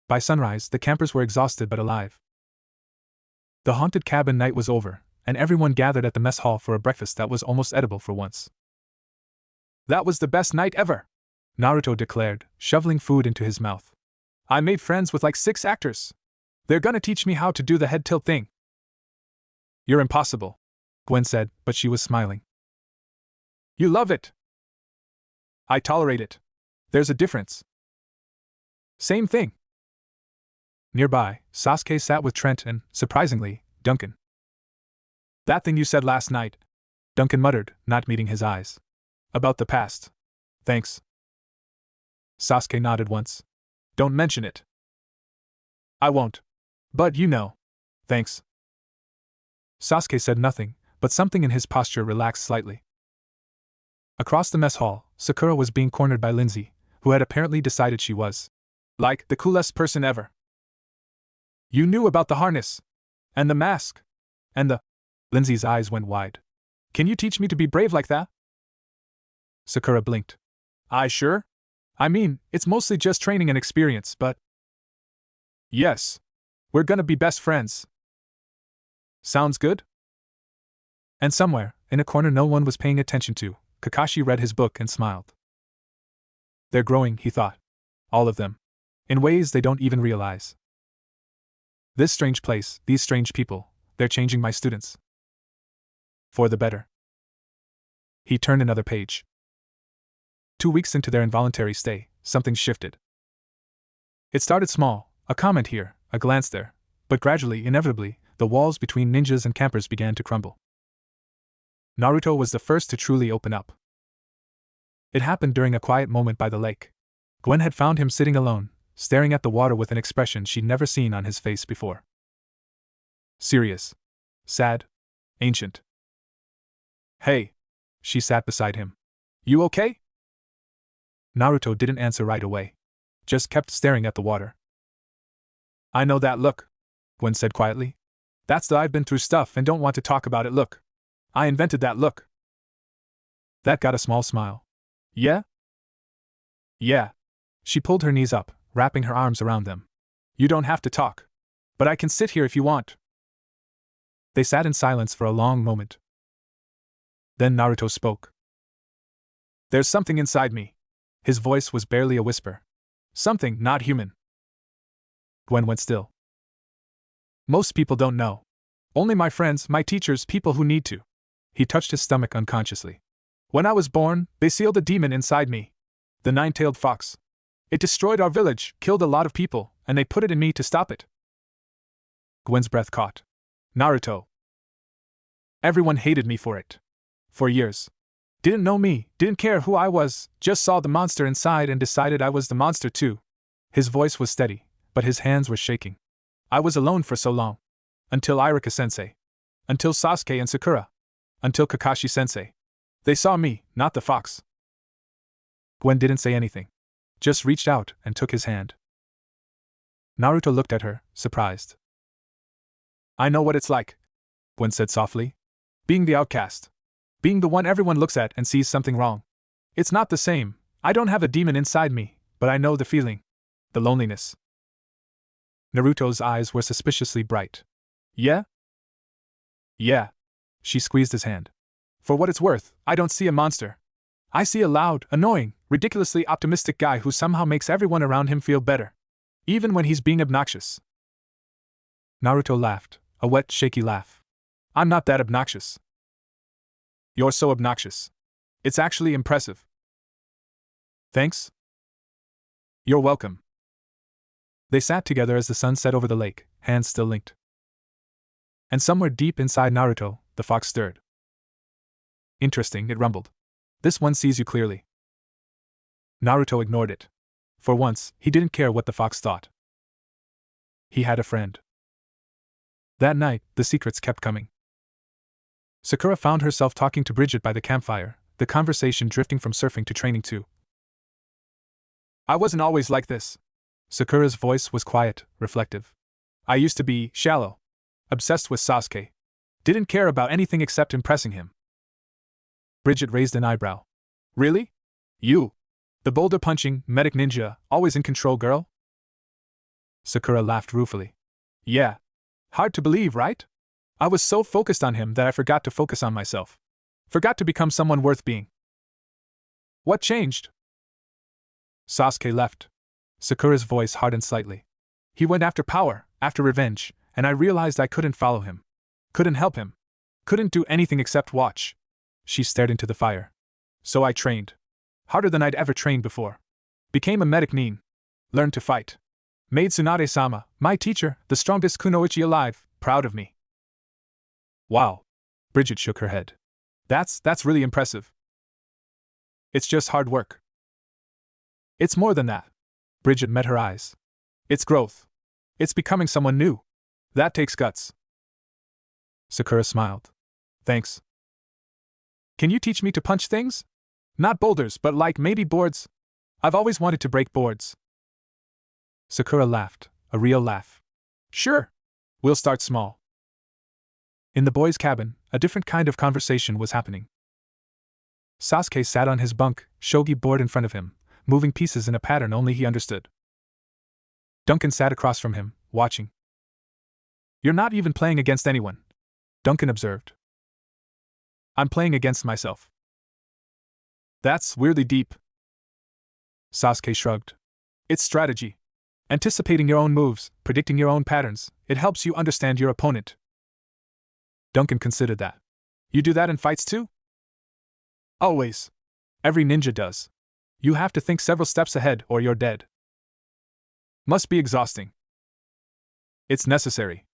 S1: By sunrise, the campers were exhausted but alive. The haunted cabin night was over, and everyone gathered at the mess hall for a breakfast that was almost edible for once. That was the best night ever, Naruto declared, shoveling food into his mouth. I made friends with like 6 actors. They're gonna teach me how to do the head tilt thing. You're impossible, Gwen said, but she was smiling. You love it. I tolerate it. There's a difference. Same thing. Nearby, Sasuke sat with Trent and, surprisingly, Duncan. That thing you said last night, Duncan muttered, not meeting his eyes. About the past. Thanks. Sasuke nodded once. Don't mention it. I won't. But you know. Thanks. Sasuke said nothing, but something in his posture relaxed slightly. Across the mess hall, Sakura was being cornered by Lindsay, who had apparently decided she was, like, the coolest person ever. You knew about the harness. And the mask. And the... Lindsay's eyes went wide. Can you teach me to be brave like that? Sakura blinked. Sure? I mean, it's mostly just training and experience, but... Yes. We're gonna be best friends. Sounds good? And somewhere, in a corner no one was paying attention to, Kakashi read his book and smiled. They're growing, he thought. All of them. In ways they don't even realize. This strange place, these strange people, they're changing my students. For the better. He turned another page. 2 weeks into their involuntary stay, something shifted. It started small, a comment here, a glance there, but gradually, inevitably, the walls between ninjas and campers began to crumble. Naruto was the first to truly open up. It happened during a quiet moment by the lake. Gwen had found him sitting alone, staring at the water with an expression she'd never seen on his face before. Serious. Sad. Ancient. Hey. She sat beside him. You okay? Naruto didn't answer right away. Just kept staring at the water. I know that look, Gwen said quietly. That's the I've been through stuff and don't want to talk about it look. I invented that look. That got a small smile. Yeah? Yeah. She pulled her knees up, wrapping her arms around them. You don't have to talk. But I can sit here if you want. They sat in silence for a long moment. Then Naruto spoke. There's something inside me. His voice was barely a whisper. Something not human. Gwen went still. Most people don't know. Only my friends, my teachers, people who need to. He touched his stomach unconsciously. When I was born, they sealed a demon inside me. The nine-tailed fox. It destroyed our village, killed a lot of people, and they put it in me to stop it. Gwen's breath caught. Naruto. Everyone hated me for it. For years. Didn't know me, didn't care who I was, just saw the monster inside and decided I was the monster too. His voice was steady, but his hands were shaking. I was alone for so long. Until Iruka-sensei. Until Sasuke and Sakura. Until Kakashi-sensei. They saw me, not the fox. Gwen didn't say anything. Just reached out and took his hand. Naruto looked at her, surprised. I know what it's like, Gwen said softly. Being the outcast. Being the one everyone looks at and sees something wrong. It's not the same. I don't have a demon inside me, but I know the feeling. The loneliness. Naruto's eyes were suspiciously bright. Yeah? Yeah. She squeezed his hand. For what it's worth, I don't see a monster. I see a loud, annoying, ridiculously optimistic guy who somehow makes everyone around him feel better. Even when he's being obnoxious. Naruto laughed, a wet, shaky laugh. I'm not that obnoxious. You're so obnoxious. It's actually impressive. Thanks? You're welcome. They sat together as the sun set over the lake, hands still linked. And somewhere deep inside Naruto, the fox stirred. Interesting, it rumbled. This one sees you clearly. Naruto ignored it. For once, he didn't care what the fox thought. He had a friend. That night, the secrets kept coming. Sakura found herself talking to Bridget by the campfire, the conversation drifting from surfing to training too. I wasn't always like this. Sakura's voice was quiet, reflective. I used to be shallow. Obsessed with Sasuke. Didn't care about anything except impressing him. Bridget raised an eyebrow. Really? You? The boulder-punching, medic ninja, always in control girl? Sakura laughed ruefully. Yeah. Hard to believe, right? I was so focused on him that I forgot to focus on myself. Forgot to become someone worth being. What changed? Sasuke left. Sakura's voice hardened slightly. He went after power, after revenge, and I realized I couldn't follow him. Couldn't help him. Couldn't do anything except watch. She stared into the fire. So I trained. Harder than I'd ever trained before. Became a medic nin. Learned to fight. Made Tsunade-sama, my teacher, the strongest kunoichi alive, proud of me. Wow. Bridget shook her head. That's really impressive. It's just hard work. It's more than that. Bridget met her eyes. It's growth. It's becoming someone new. That takes guts. Sakura smiled. Thanks. Can you teach me to punch things? Not boulders, but like maybe boards? I've always wanted to break boards. Sakura laughed, a real laugh. Sure. We'll start small. In the boys' cabin, a different kind of conversation was happening. Sasuke sat on his bunk, shogi board in front of him, moving pieces in a pattern only he understood. Duncan sat across from him, watching. You're not even playing against anyone, Duncan observed. I'm playing against myself. That's weirdly deep. Sasuke shrugged. It's strategy. Anticipating your own moves, predicting your own patterns, it helps you understand your opponent. Duncan considered that. You do that in fights too? Always. Every ninja does. You have to think several steps ahead or you're dead. Must be exhausting. It's necessary.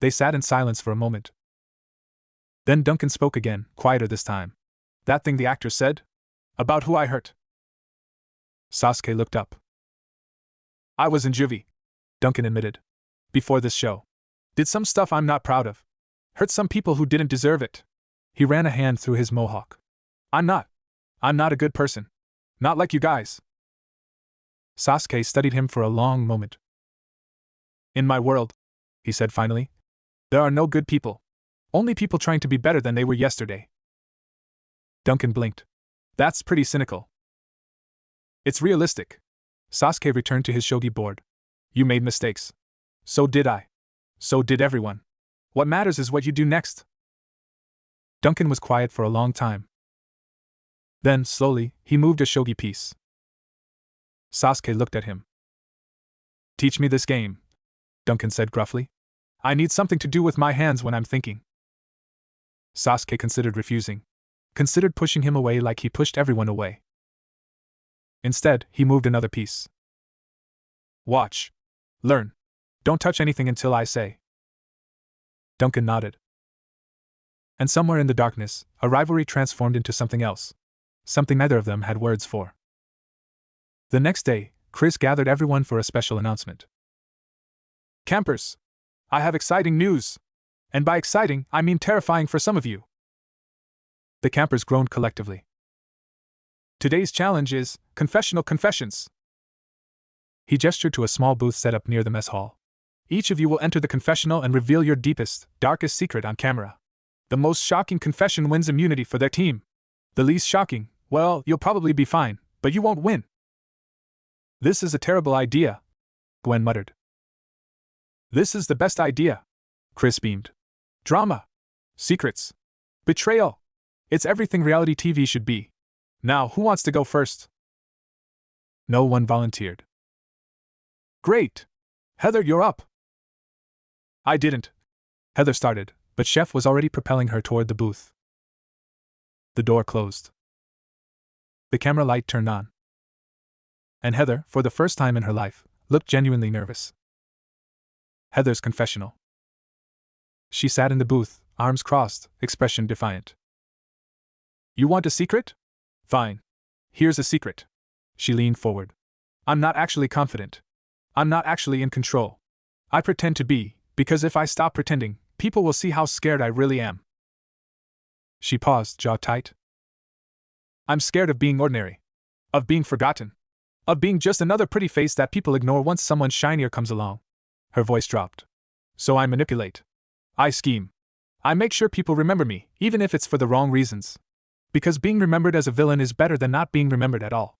S1: They sat in silence for a moment. Then Duncan spoke again, quieter this time. That thing the actor said? About who I hurt. Sasuke looked up. I was in juvie, Duncan admitted. Before this show. Did some stuff I'm not proud of. Hurt some people who didn't deserve it. He ran a hand through his mohawk. I'm not a good person. Not like you guys. Sasuke studied him for a long moment. In my world, he said finally, there are no good people. Only people trying to be better than they were yesterday. Duncan blinked. That's pretty cynical. It's realistic. Sasuke returned to his shogi board. You made mistakes. So did I. So did everyone. What matters is what you do next. Duncan was quiet for a long time. Then, slowly, he moved a shogi piece. Sasuke looked at him. Teach me this game, Duncan said gruffly. I need something to do with my hands when I'm thinking. Sasuke considered refusing. Considered pushing him away like he pushed everyone away. Instead, he moved another piece. Watch. Learn. Don't touch anything until I say. Duncan nodded. And somewhere in the darkness, a rivalry transformed into something else. Something neither of them had words for. The next day, Chris gathered everyone for a special announcement. Campers! I have exciting news! And by exciting, I mean terrifying for some of you, The campers groaned collectively. Today's challenge is confessional confessions. He gestured to a small booth set up near the mess hall. Each of you will enter the confessional and reveal your deepest, darkest secret on camera. The most shocking confession wins immunity for their team. The least shocking, well, you'll probably be fine, but you won't win. This is a terrible idea, Gwen muttered. This is the best idea, Chris beamed. Drama. Secrets. Betrayal. It's everything reality TV should be. Now, who wants to go first? No one volunteered. Great. Heather, you're up. I didn't. Heather started, but Chef was already propelling her toward the booth. The door closed. The camera light turned on. And Heather, for the first time in her life, looked genuinely nervous. Heather's confessional. She sat in the booth, arms crossed, expression defiant. You want a secret? Fine. Here's a secret. She leaned forward. I'm not actually confident. I'm not actually in control. I pretend to be, because if I stop pretending, people will see how scared I really am. She paused, jaw tight. I'm scared of being ordinary. Of being forgotten. Of being just another pretty face that people ignore once someone shinier comes along. Her voice dropped. So I manipulate. I scheme. I make sure people remember me, even if it's for the wrong reasons. Because being remembered as a villain is better than not being remembered at all.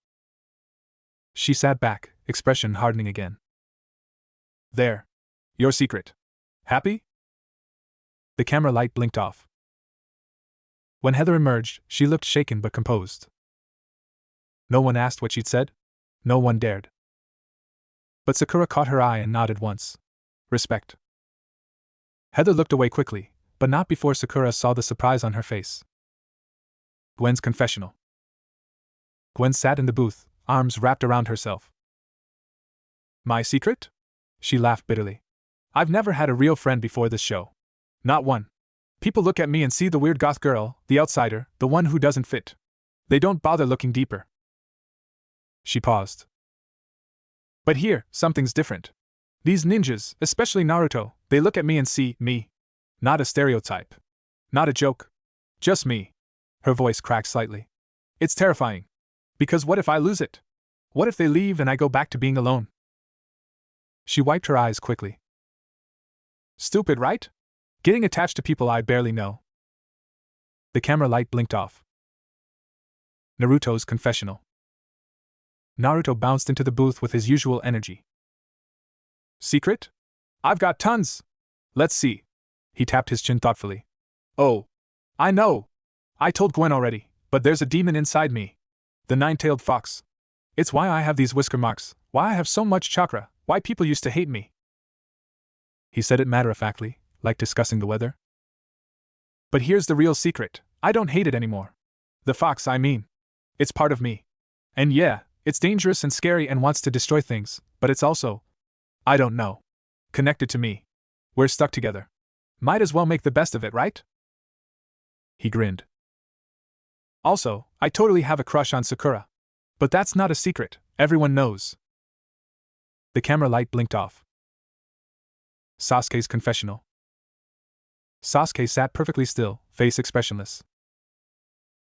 S1: She sat back, expression hardening again. There. Your secret. Happy? The camera light blinked off. When Heather emerged, she looked shaken but composed. No one asked what she'd said. No one dared. But Sakura caught her eye and nodded once. Respect. Heather looked away quickly, but not before Sakura saw the surprise on her face. Gwen's confessional. Gwen sat in the booth, arms wrapped around herself. My secret? She laughed bitterly. I've never had a real friend before this show. Not one. People look at me and see the weird goth girl, the outsider, the one who doesn't fit. They don't bother looking deeper. She paused. But here, something's different. These ninjas, especially Naruto, they look at me and see me. Not a stereotype. Not a joke. Just me. Her voice cracked slightly. It's terrifying. Because what if I lose it? What if they leave and I go back to being alone? She wiped her eyes quickly. Stupid, right? Getting attached to people I barely know. The camera light blinked off. Naruto's confessional. Naruto bounced into the booth with his usual energy. Secret? I've got tons. Let's see. He tapped his chin thoughtfully. Oh. I know. I told Gwen already, but there's a demon inside me. The nine-tailed fox. It's why I have these whisker marks, why I have so much chakra, why people used to hate me. He said it matter-of-factly, like discussing the weather. But here's the real secret. I don't hate it anymore. The fox, I mean. It's part of me. And yeah, it's dangerous and scary and wants to destroy things, but it's also, I don't know, connected to me. We're stuck together. Might as well make the best of it, right? He grinned. Also, I totally have a crush on Sakura. But that's not a secret, everyone knows. The camera light blinked off. Sasuke's confessional. Sasuke sat perfectly still, face expressionless.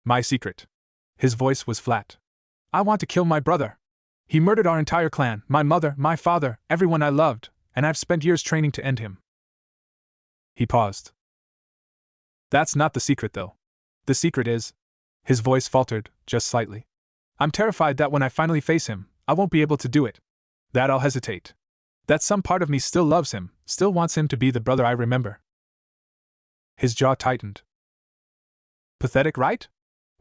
S1: My secret. His voice was flat. I want to kill my brother. He murdered our entire clan, my mother, my father, everyone I loved, and I've spent years training to end him. He paused. That's not the secret, though. The secret is... His voice faltered, just slightly. I'm terrified that when I finally face him, I won't be able to do it. That I'll hesitate. That some part of me still loves him, still wants him to be the brother I remember. His jaw tightened. Pathetic, right?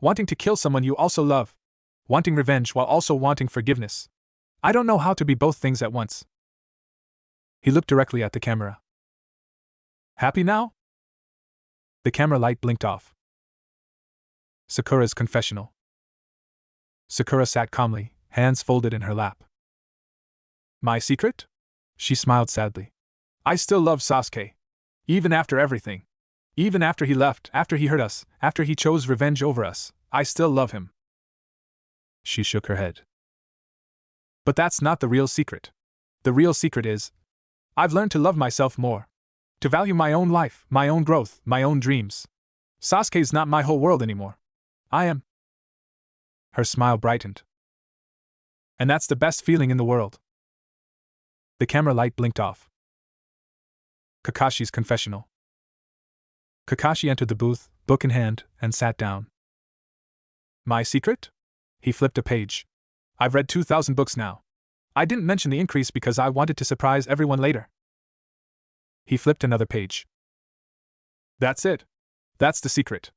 S1: Wanting to kill someone you also love. Wanting revenge while also wanting forgiveness. I don't know how to be both things at once. He looked directly at the camera. Happy now? The camera light blinked off. Sakura's confessional. Sakura sat calmly, hands folded in her lap. My secret? She smiled sadly. I still love Sasuke. Even after everything. Even after he left, after he hurt us, after he chose revenge over us, I still love him. She shook her head. But that's not the real secret. The real secret is, I've learned to love myself more. To value my own life, my own growth, my own dreams. Sasuke's not my whole world anymore. I am. Her smile brightened. And that's the best feeling in the world. The camera light blinked off. Kakashi's confessional. Kakashi entered the booth, book in hand, and sat down. My secret? He flipped a page. I've read 2,000 books now. I didn't mention the increase because I wanted to surprise everyone later. He flipped another page. That's it. That's the secret.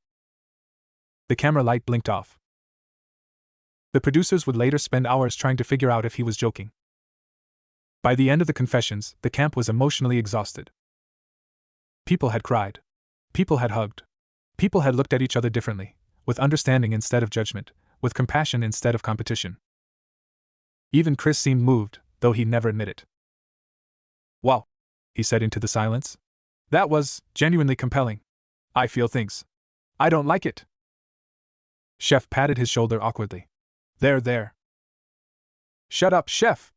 S1: The camera light blinked off. The producers would later spend hours trying to figure out if he was joking. By the end of the confessions, the camp was emotionally exhausted. People had cried. People had hugged. People had looked at each other differently, with understanding instead of judgment, with compassion instead of competition. Even Chris seemed moved, though he'd never admit it. Wow, he said into the silence. That was genuinely compelling. I feel things. I don't like it. Chef patted his shoulder awkwardly. There. Shut up, Chef!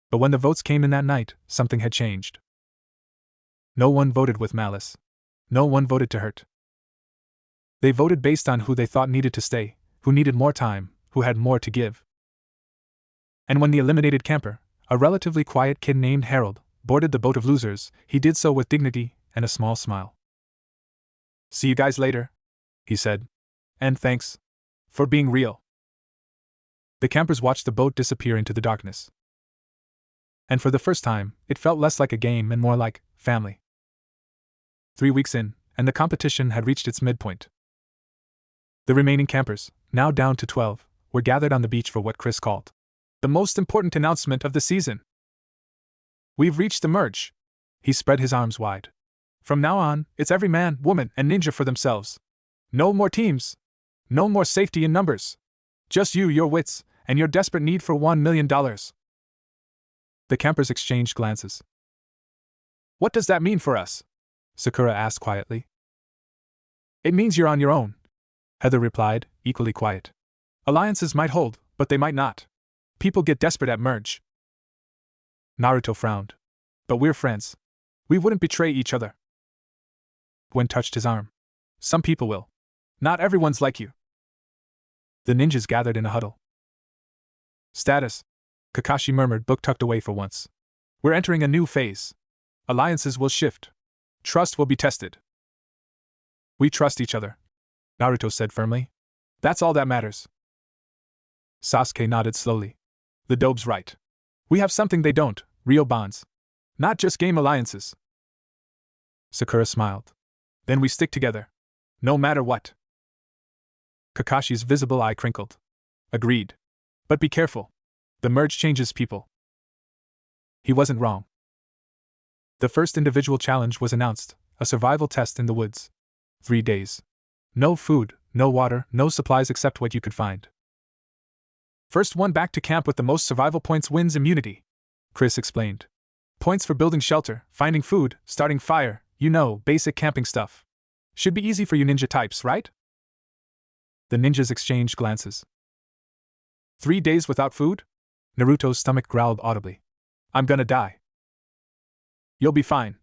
S1: But when the votes came in that night, something had changed. No one voted with malice. No one voted to hurt. They voted based on who they thought needed to stay, who needed more time, who had more to give. And when the eliminated camper, a relatively quiet kid named Harold, boarded the boat of losers, he did so with dignity and a small smile. See you guys later, he said. And thanks for being real. The campers watched the boat disappear into the darkness. And for the first time, it felt less like a game and more like family. 3 weeks in, and the competition had reached its midpoint. The remaining campers, now down to 12, were gathered on the beach for what Chris called the most important announcement of the season. We've reached the merge. He spread his arms wide. From now on, it's every man, woman, and ninja for themselves. No more teams. No more safety in numbers. Just you, your wits, and your desperate need for $1 million. The campers exchanged glances. What does that mean for us? Sakura asked quietly. It means you're on your own, Heather replied, equally quiet. Alliances might hold, but they might not. People get desperate at merge. Naruto frowned. But we're friends. We wouldn't betray each other. Gwen touched his arm. Some people will. Not everyone's like you. The ninjas gathered in a huddle. Status, Kakashi murmured, book tucked away for once. We're entering a new phase. Alliances will shift. Trust will be tested. We trust each other, Naruto said firmly. That's all that matters. Sasuke nodded slowly. The dope's right. We have something they don't, real bonds. Not just game alliances. Sakura smiled. Then we stick together. No matter what. Kakashi's visible eye crinkled. Agreed. But be careful. The merge changes people. He wasn't wrong. The first individual challenge was announced, a survival test in the woods. 3 days. No food, no water, no supplies except what you could find. First one back to camp with the most survival points wins immunity, Chris explained. Points for building shelter, finding food, starting fire, basic camping stuff. Should be easy for you ninja types, right? The ninjas exchanged glances. 3 days without food? Naruto's stomach growled audibly. I'm gonna die. You'll be fine,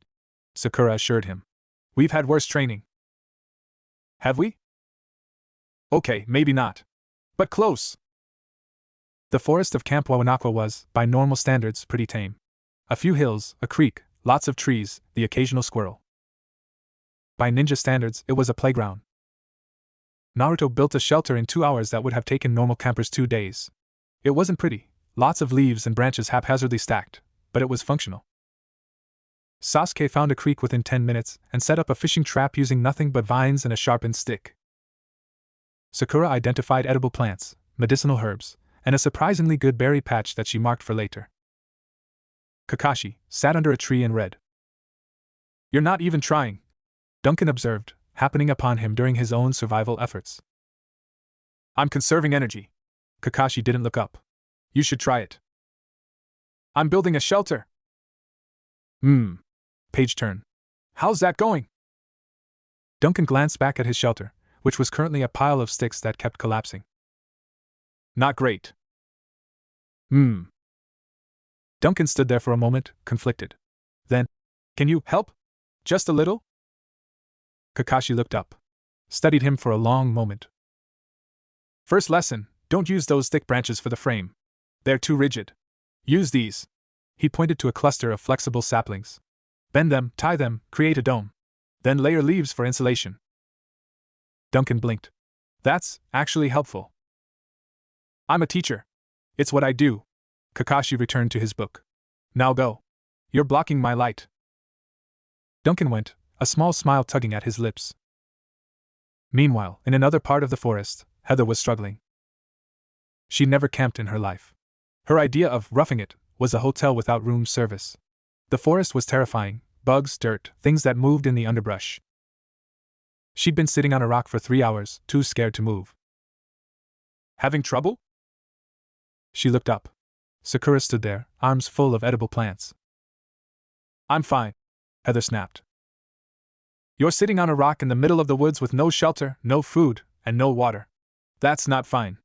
S1: Sakura assured him. We've had worse training. Have we? Okay, maybe not. But close. The forest of Camp Wawanakwa was, by normal standards, pretty tame. A few hills, a creek, lots of trees, the occasional squirrel. By ninja standards, it was a playground. Naruto built a shelter in 2 hours that would have taken normal campers 2 days. It wasn't pretty, lots of leaves and branches haphazardly stacked, but it was functional. Sasuke found a creek within 10 minutes and set up a fishing trap using nothing but vines and a sharpened stick. Sakura identified edible plants, medicinal herbs, and a surprisingly good berry patch that she marked for later. Kakashi sat under a tree and read. You're not even trying, Duncan observed, happening upon him during his own survival efforts. I'm conserving energy. Kakashi didn't look up. You should try it. I'm building a shelter. Page turn. How's that going? Duncan glanced back at his shelter, which was currently a pile of sticks that kept collapsing. Not great. Duncan stood there for a moment, conflicted. Then, can you help? Just a little? Kakashi looked up. Studied him for a long moment. First lesson, don't use those thick branches for the frame. They're too rigid. Use these. He pointed to a cluster of flexible saplings. Bend them, tie them, create a dome. Then layer leaves for insulation. Duncan blinked. That's actually helpful. I'm a teacher. It's what I do. Kakashi returned to his book. Now go. You're blocking my light. Duncan went, a small smile tugging at his lips. Meanwhile, in another part of the forest, Heather was struggling. She'd never camped in her life. Her idea of roughing it was a hotel without room service. The forest was terrifying, bugs, dirt, things that moved in the underbrush. She'd been sitting on a rock for 3 hours, too scared to move. Having trouble? She looked up. Sakura stood there, arms full of edible plants. I'm fine, Heather snapped. You're sitting on a rock in the middle of the woods with no shelter, no food, and no water. That's not fine.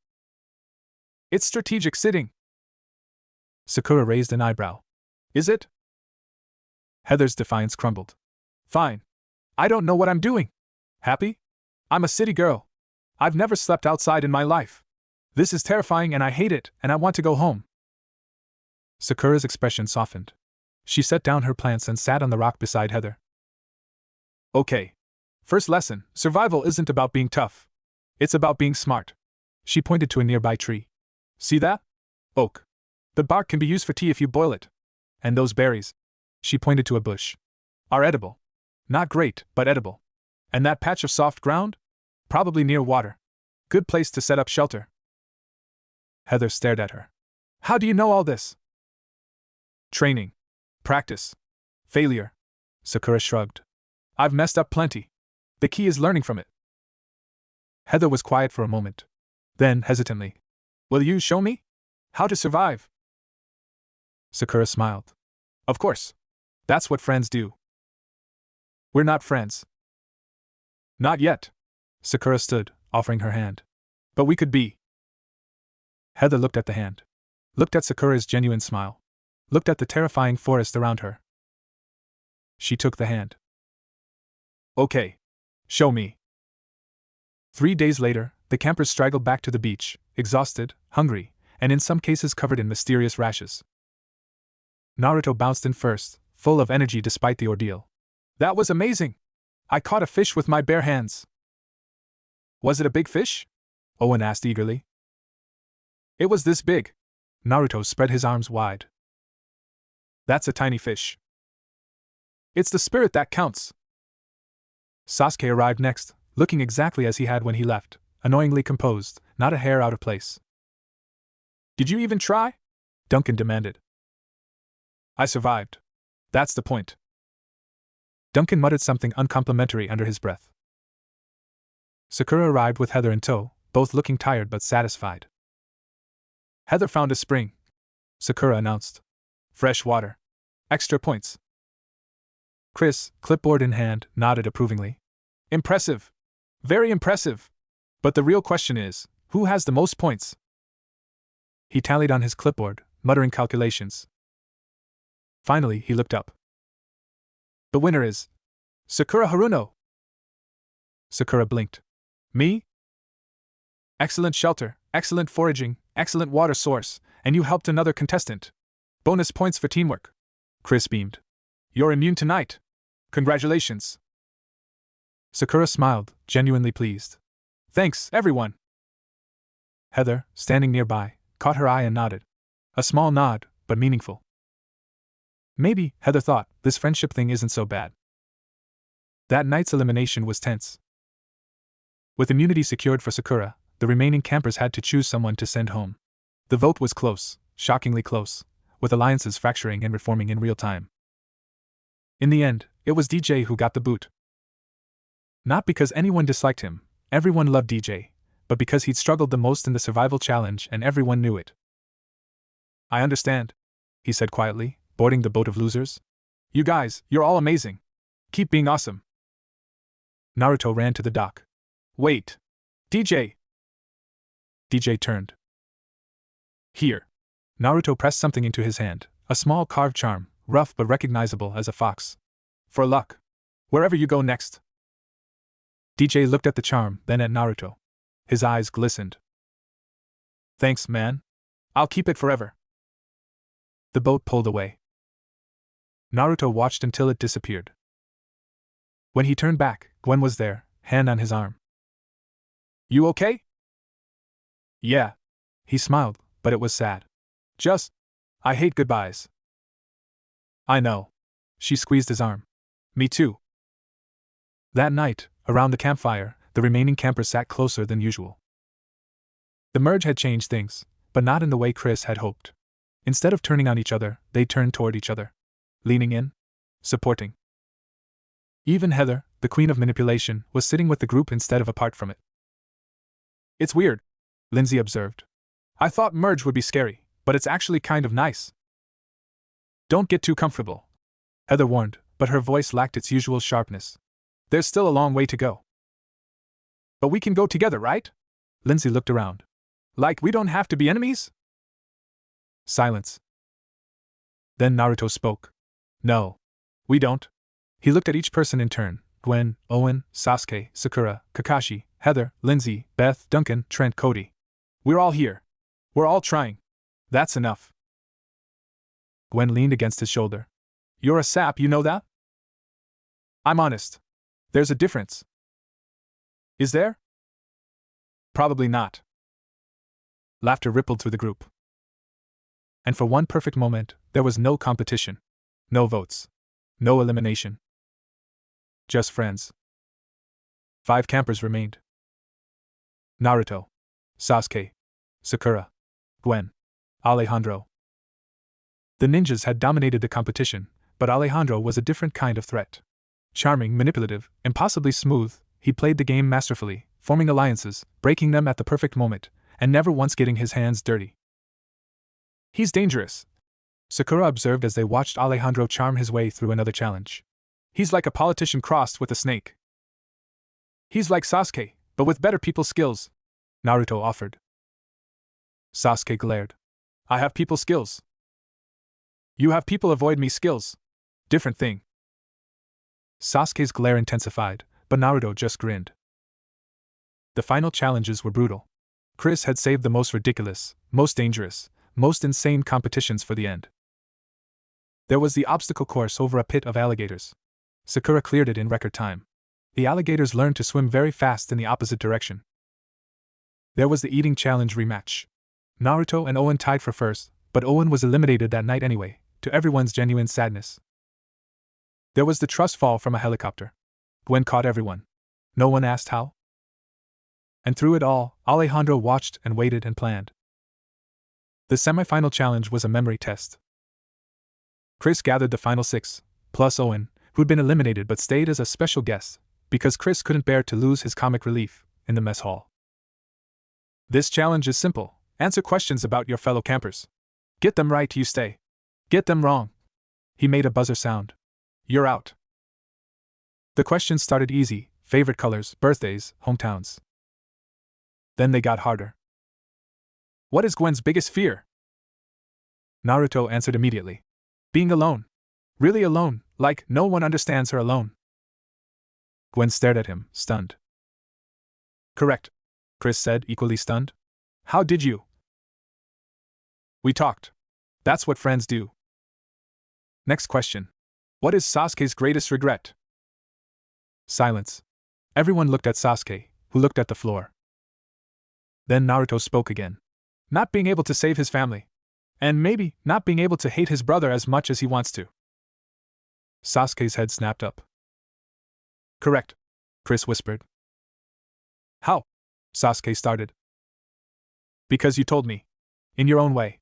S1: It's strategic sitting. Sakura raised an eyebrow. Is it? Heather's defiance crumbled. Fine. I don't know what I'm doing. Happy? I'm a city girl. I've never slept outside in my life. This is terrifying and I hate it, and I want to go home. Sakura's expression softened. She set down her plants and sat on the rock beside Heather. Okay. First lesson, survival isn't about being tough. It's about being smart. She pointed to a nearby tree. See that? Oak. The bark can be used for tea if you boil it. And those berries, she pointed to a bush, are edible. Not great, but edible. And that patch of soft ground? Probably near water. Good place to set up shelter. Heather stared at her. How do you know all this? Training. Practice. Failure. Sakura shrugged. I've messed up plenty. The key is learning from it. Heather was quiet for a moment. Then, hesitantly, will you show me how to survive? Sakura smiled. Of course. That's what friends do. We're not friends. Not yet. Sakura stood, offering her hand. But we could be. Heather looked at the hand. Looked at Sakura's genuine smile. Looked at the terrifying forest around her. She took the hand. Okay. Show me. 3 days later, the campers straggled back to the beach, exhausted, hungry, and in some cases covered in mysterious rashes. Naruto bounced in first, full of energy despite the ordeal. That was amazing! I caught a fish with my bare hands. Was it a big fish? Owen asked eagerly. It was this big. Naruto spread his arms wide. That's a tiny fish. It's the spirit that counts. Sasuke arrived next, looking exactly as he had when he left, annoyingly composed, not a hair out of place. Did you even try? Duncan demanded. I survived. That's the point. Duncan muttered something uncomplimentary under his breath. Sakura arrived with Heather in tow, both looking tired but satisfied. Heather found a spring, Sakura announced. Fresh water. Extra points. Chris, clipboard in hand, nodded approvingly. Impressive. Very impressive. But the real question is, who has the most points? He tallied on his clipboard, muttering calculations. Finally, he looked up. The winner is Sakura Haruno. Sakura blinked. Me? Excellent shelter, excellent foraging, excellent water source, and you helped another contestant. Bonus points for teamwork. Chris beamed. You're immune tonight. Congratulations. Sakura smiled, genuinely pleased. Thanks, everyone. Heather, standing nearby, caught her eye and nodded. A small nod, but meaningful. Maybe, Heather thought, this friendship thing isn't so bad. That night's elimination was tense. With immunity secured for Sakura, the remaining campers had to choose someone to send home. The vote was close, shockingly close, with alliances fracturing and reforming in real time. In the end, it was DJ who got the boot. Not because anyone disliked him, everyone loved DJ, but because he'd struggled the most in the survival challenge and everyone knew it. I understand, he said quietly, boarding the boat of losers. You guys, you're all amazing. Keep being awesome. Naruto ran to the dock. Wait. DJ! DJ turned. Here. Naruto pressed something into his hand, a small carved charm, rough but recognizable as a fox. For luck. Wherever you go next. DJ looked at the charm, then at Naruto. His eyes glistened. Thanks, man. I'll keep it forever. The boat pulled away. Naruto watched until it disappeared. When he turned back, Gwen was there, hand on his arm. You okay? Yeah. He smiled, but it was sad. I hate goodbyes. I know. She squeezed his arm. Me too. That night, around the campfire, the remaining campers sat closer than usual. The merge had changed things, but not in the way Chris had hoped. Instead of turning on each other, they turned toward each other. Leaning in. Supporting. Even Heather, the queen of manipulation, was sitting with the group instead of apart from it. It's weird, Lindsay observed. I thought merge would be scary, but it's actually kind of nice. Don't get too comfortable, Heather warned, but her voice lacked its usual sharpness. There's still a long way to go. But we can go together, right? Lindsay looked around. Like we don't have to be enemies? Silence. Then Naruto spoke. No. We don't. He looked at each person in turn. Gwen, Owen, Sasuke, Sakura, Kakashi, Heather, Lindsay, Beth, Duncan, Trent, Cody. We're all here. We're all trying. That's enough. Gwen leaned against his shoulder. You're a sap, you know that? I'm honest. There's a difference. Is there? Probably not. Laughter rippled through the group. And for one perfect moment, there was no competition. No votes. No elimination. Just friends. 5 campers remained. Naruto. Sasuke. Sakura. Gwen. Alejandro. The ninjas had dominated the competition, but Alejandro was a different kind of threat. Charming, manipulative, impossibly smooth, he played the game masterfully, forming alliances, breaking them at the perfect moment, and never once getting his hands dirty. He's dangerous, Sakura observed as they watched Alejandro charm his way through another challenge. He's like a politician crossed with a snake. He's like Sasuke, but with better people skills, Naruto offered. Sasuke glared. I have people skills. You have people avoid me skills. Different thing. Sasuke's glare intensified, but Naruto just grinned. The final challenges were brutal. Chris had saved the most ridiculous, most dangerous, most insane competitions for the end. There was the obstacle course over a pit of alligators. Sakura cleared it in record time. The alligators learned to swim very fast in the opposite direction. There was the eating challenge rematch. Naruto and Owen tied for first, but Owen was eliminated that night anyway, to everyone's genuine sadness. There was the trust fall from a helicopter. Gwen caught everyone. No one asked how. And through it all, Alejandro watched and waited and planned. The semifinal challenge was a memory test. Chris gathered the final 6, plus Owen, who'd been eliminated but stayed as a special guest, because Chris couldn't bear to lose his comic relief in the mess hall. This challenge is simple. Answer questions about your fellow campers. Get them right, you stay. Get them wrong. He made a buzzer sound. You're out. The questions started easy: favorite colors, birthdays, hometowns. Then they got harder. What is Gwen's biggest fear? Naruto answered immediately. Being alone. Really alone, like no one understands her alone. Gwen stared at him, stunned. Correct, Chris said, equally stunned. How did you? We talked. That's what friends do. Next question. What is Sasuke's greatest regret? Silence. Everyone looked at Sasuke, who looked at the floor. Then Naruto spoke again. Not being able to save his family. And maybe not being able to hate his brother as much as he wants to. Sasuke's head snapped up. Correct, Chris whispered. How? Sasuke started. Because you told me. In your own way.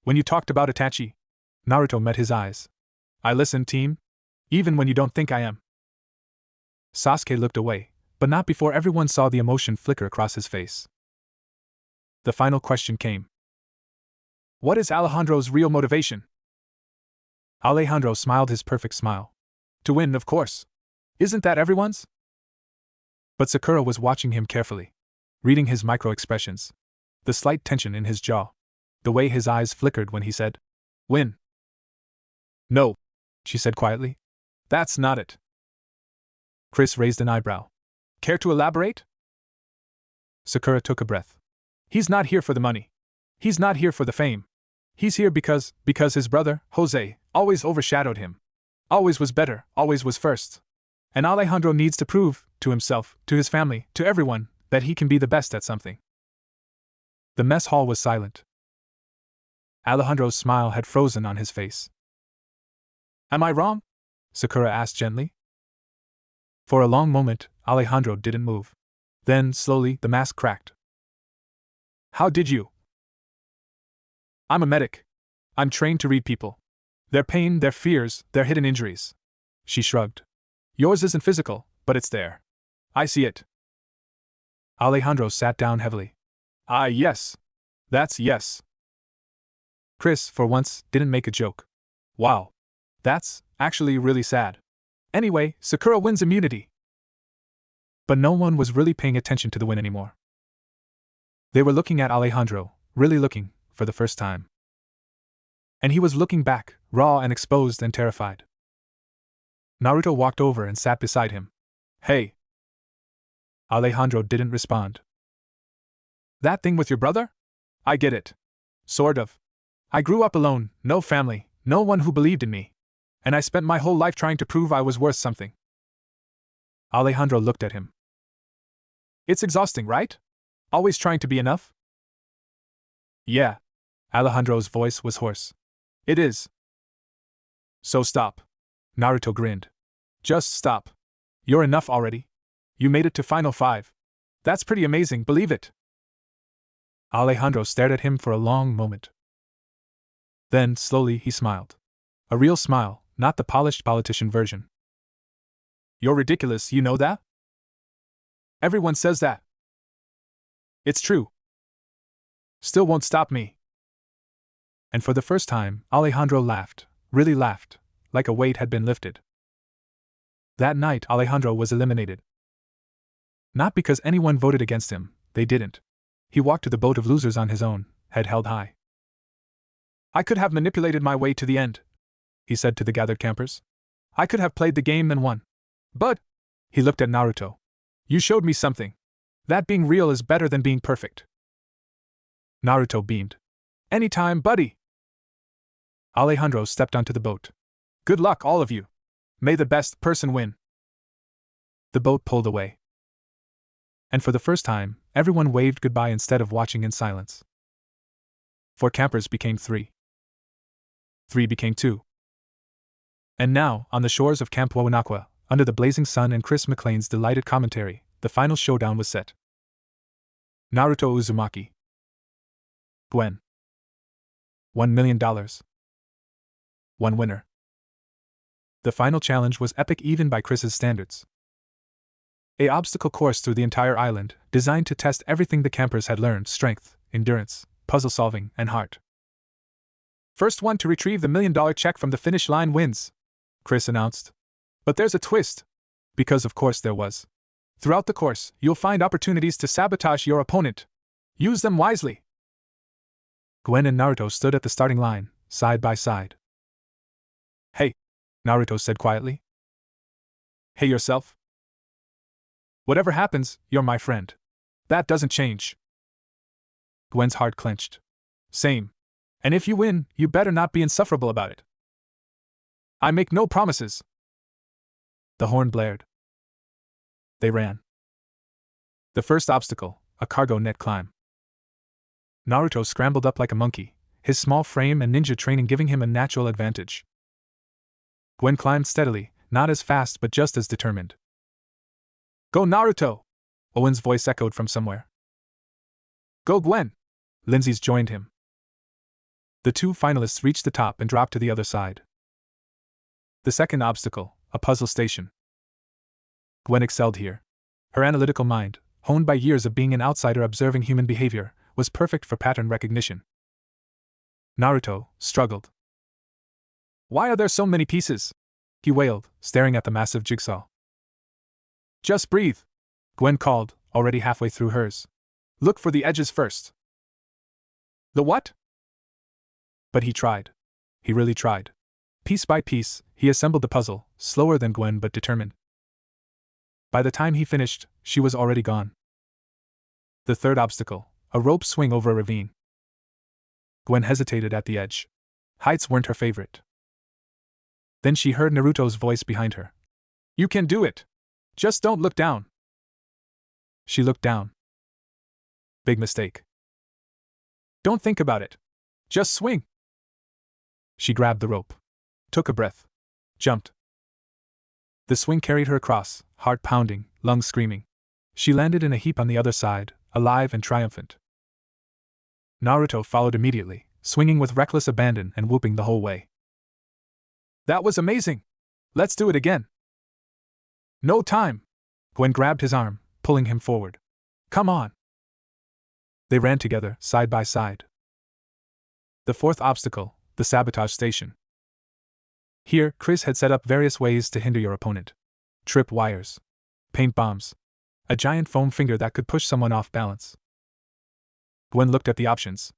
S1: When you talked about Itachi. Naruto met his eyes. I listened, team. Even when you don't think I am. Sasuke looked away, but not before everyone saw the emotion flicker across his face. The final question came. What is Alejandro's real motivation? Alejandro smiled his perfect smile. To win, of course. Isn't that everyone's? But Sakura was watching him carefully, reading his micro-expressions, the slight tension in his jaw, the way his eyes flickered when he said, win. No, she said quietly. That's not it. Chris raised an eyebrow. Care to elaborate? Sakura took a breath. He's not here for the money. He's not here for the fame. He's here because his brother, Jose, always overshadowed him. Always was better, always was first. And Alejandro needs to prove, to himself, to his family, to everyone, that he can be the best at something. The mess hall was silent. Alejandro's smile had frozen on his face. Am I wrong? Sakura asked gently. For a long moment, Alejandro didn't move. Then, slowly, the mask cracked. How did you? I'm a medic. I'm trained to read people. Their pain, their fears, their hidden injuries. She shrugged. Yours isn't physical, but it's there. I see it. Alejandro sat down heavily. Ah, yes. That's yes. Chris, for once, didn't make a joke. Wow. That's actually really sad. Anyway, Sakura wins immunity. But no one was really paying attention to the win anymore. They were looking at Alejandro, really looking, for the first time. And he was looking back, raw and exposed and terrified. Naruto walked over and sat beside him. Hey. Alejandro didn't respond. That thing with your brother? I get it. Sort of. I grew up alone, no family, no one who believed in me. And I spent my whole life trying to prove I was worth something. Alejandro looked at him. It's exhausting, right? Always trying to be enough? Yeah. Alejandro's voice was hoarse. It is. So stop. Naruto grinned. Just stop. You're enough already. You made it to Final 5. That's pretty amazing, believe it. Alejandro stared at him for a long moment. Then, slowly, he smiled. A real smile, not the polished politician version. You're ridiculous, you know that? Everyone says that. It's true. Still won't stop me. And for the first time, Alejandro laughed, really laughed, like a weight had been lifted. That night, Alejandro was eliminated. Not because anyone voted against him, they didn't. He walked to the boat of losers on his own, head held high. I could have manipulated my way to the end, he said to the gathered campers. I could have played the game and won. But, he looked at Naruto. You showed me something. That being real is better than being perfect. Naruto beamed. Anytime, buddy. Alejandro stepped onto the boat. Good luck, all of you. May the best person win. The boat pulled away. And for the first time, everyone waved goodbye instead of watching in silence. 4 campers became 3. 3 became 2. And now, on the shores of Camp Wawanakwa, under the blazing sun and Chris McLean's delighted commentary, the final showdown was set. Naruto Uzumaki. Gwen. $1 million. One winner. The final challenge was epic even by Chris's standards. An obstacle course through the entire island, designed to test everything the campers had learned: strength, endurance, puzzle solving, and heart. First one to retrieve the $1 million check from the finish line wins, Chris announced. But there's a twist. Because of course there was. Throughout the course, you'll find opportunities to sabotage your opponent. Use them wisely. Gwen and Naruto stood at the starting line, side by side. Hey, Naruto said quietly. Hey yourself. Whatever happens, you're my friend. That doesn't change. Gwen's heart clenched. Same. And if you win, you better not be insufferable about it. I make no promises. The horn blared. They ran. The first obstacle, a cargo net climb. Naruto scrambled up like a monkey, his small frame and ninja training giving him a natural advantage. Gwen climbed steadily, not as fast but just as determined. Go Naruto! Owen's voice echoed from somewhere. Go Gwen! Lindsay's joined him. The 2 finalists reached the top and dropped to the other side. The second obstacle, a puzzle station. Gwen excelled here. Her analytical mind, honed by years of being an outsider observing human behavior, was perfect for pattern recognition. Naruto struggled. Why are there so many pieces? He wailed, staring at the massive jigsaw. Just breathe, Gwen called, already halfway through hers. Look for the edges first. The what? But he tried. He really tried. Piece by piece, he assembled the puzzle, slower than Gwen but determined. By the time he finished, she was already gone. The third obstacle, a rope swing over a ravine. Gwen hesitated at the edge. Heights weren't her favorite. Then she heard Naruto's voice behind her. You can do it! Just don't look down! She looked down. Big mistake. Don't think about it. Just swing! She grabbed the rope. Took a breath. Jumped. The swing carried her across, heart pounding, lungs screaming. She landed in a heap on the other side, alive and triumphant. Naruto followed immediately, swinging with reckless abandon and whooping the whole way. That was amazing! Let's do it again! No time! Gwen grabbed his arm, pulling him forward. Come on! They ran together, side by side. The fourth obstacle, the sabotage station. Here, Chris had set up various ways to hinder your opponent. Trip wires. Paint bombs. A giant foam finger that could push someone off balance. Gwen looked at the options.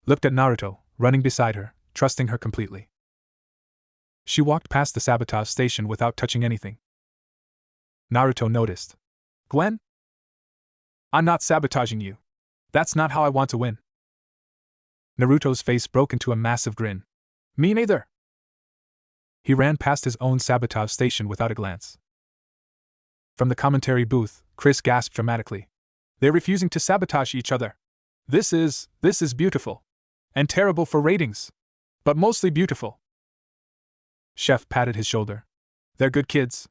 S1: Looked at Naruto, running beside her, trusting her completely. She walked past the sabotage station without touching anything. Naruto noticed. Gwen? I'm not sabotaging you. That's not how I want to win. Naruto's face broke into a massive grin. Me neither. He ran past his own sabotage station without a glance. From the commentary booth, Chris gasped dramatically. They're refusing to sabotage each other. This is beautiful. And terrible for ratings. But mostly beautiful. Chef patted his shoulder. They're good kids.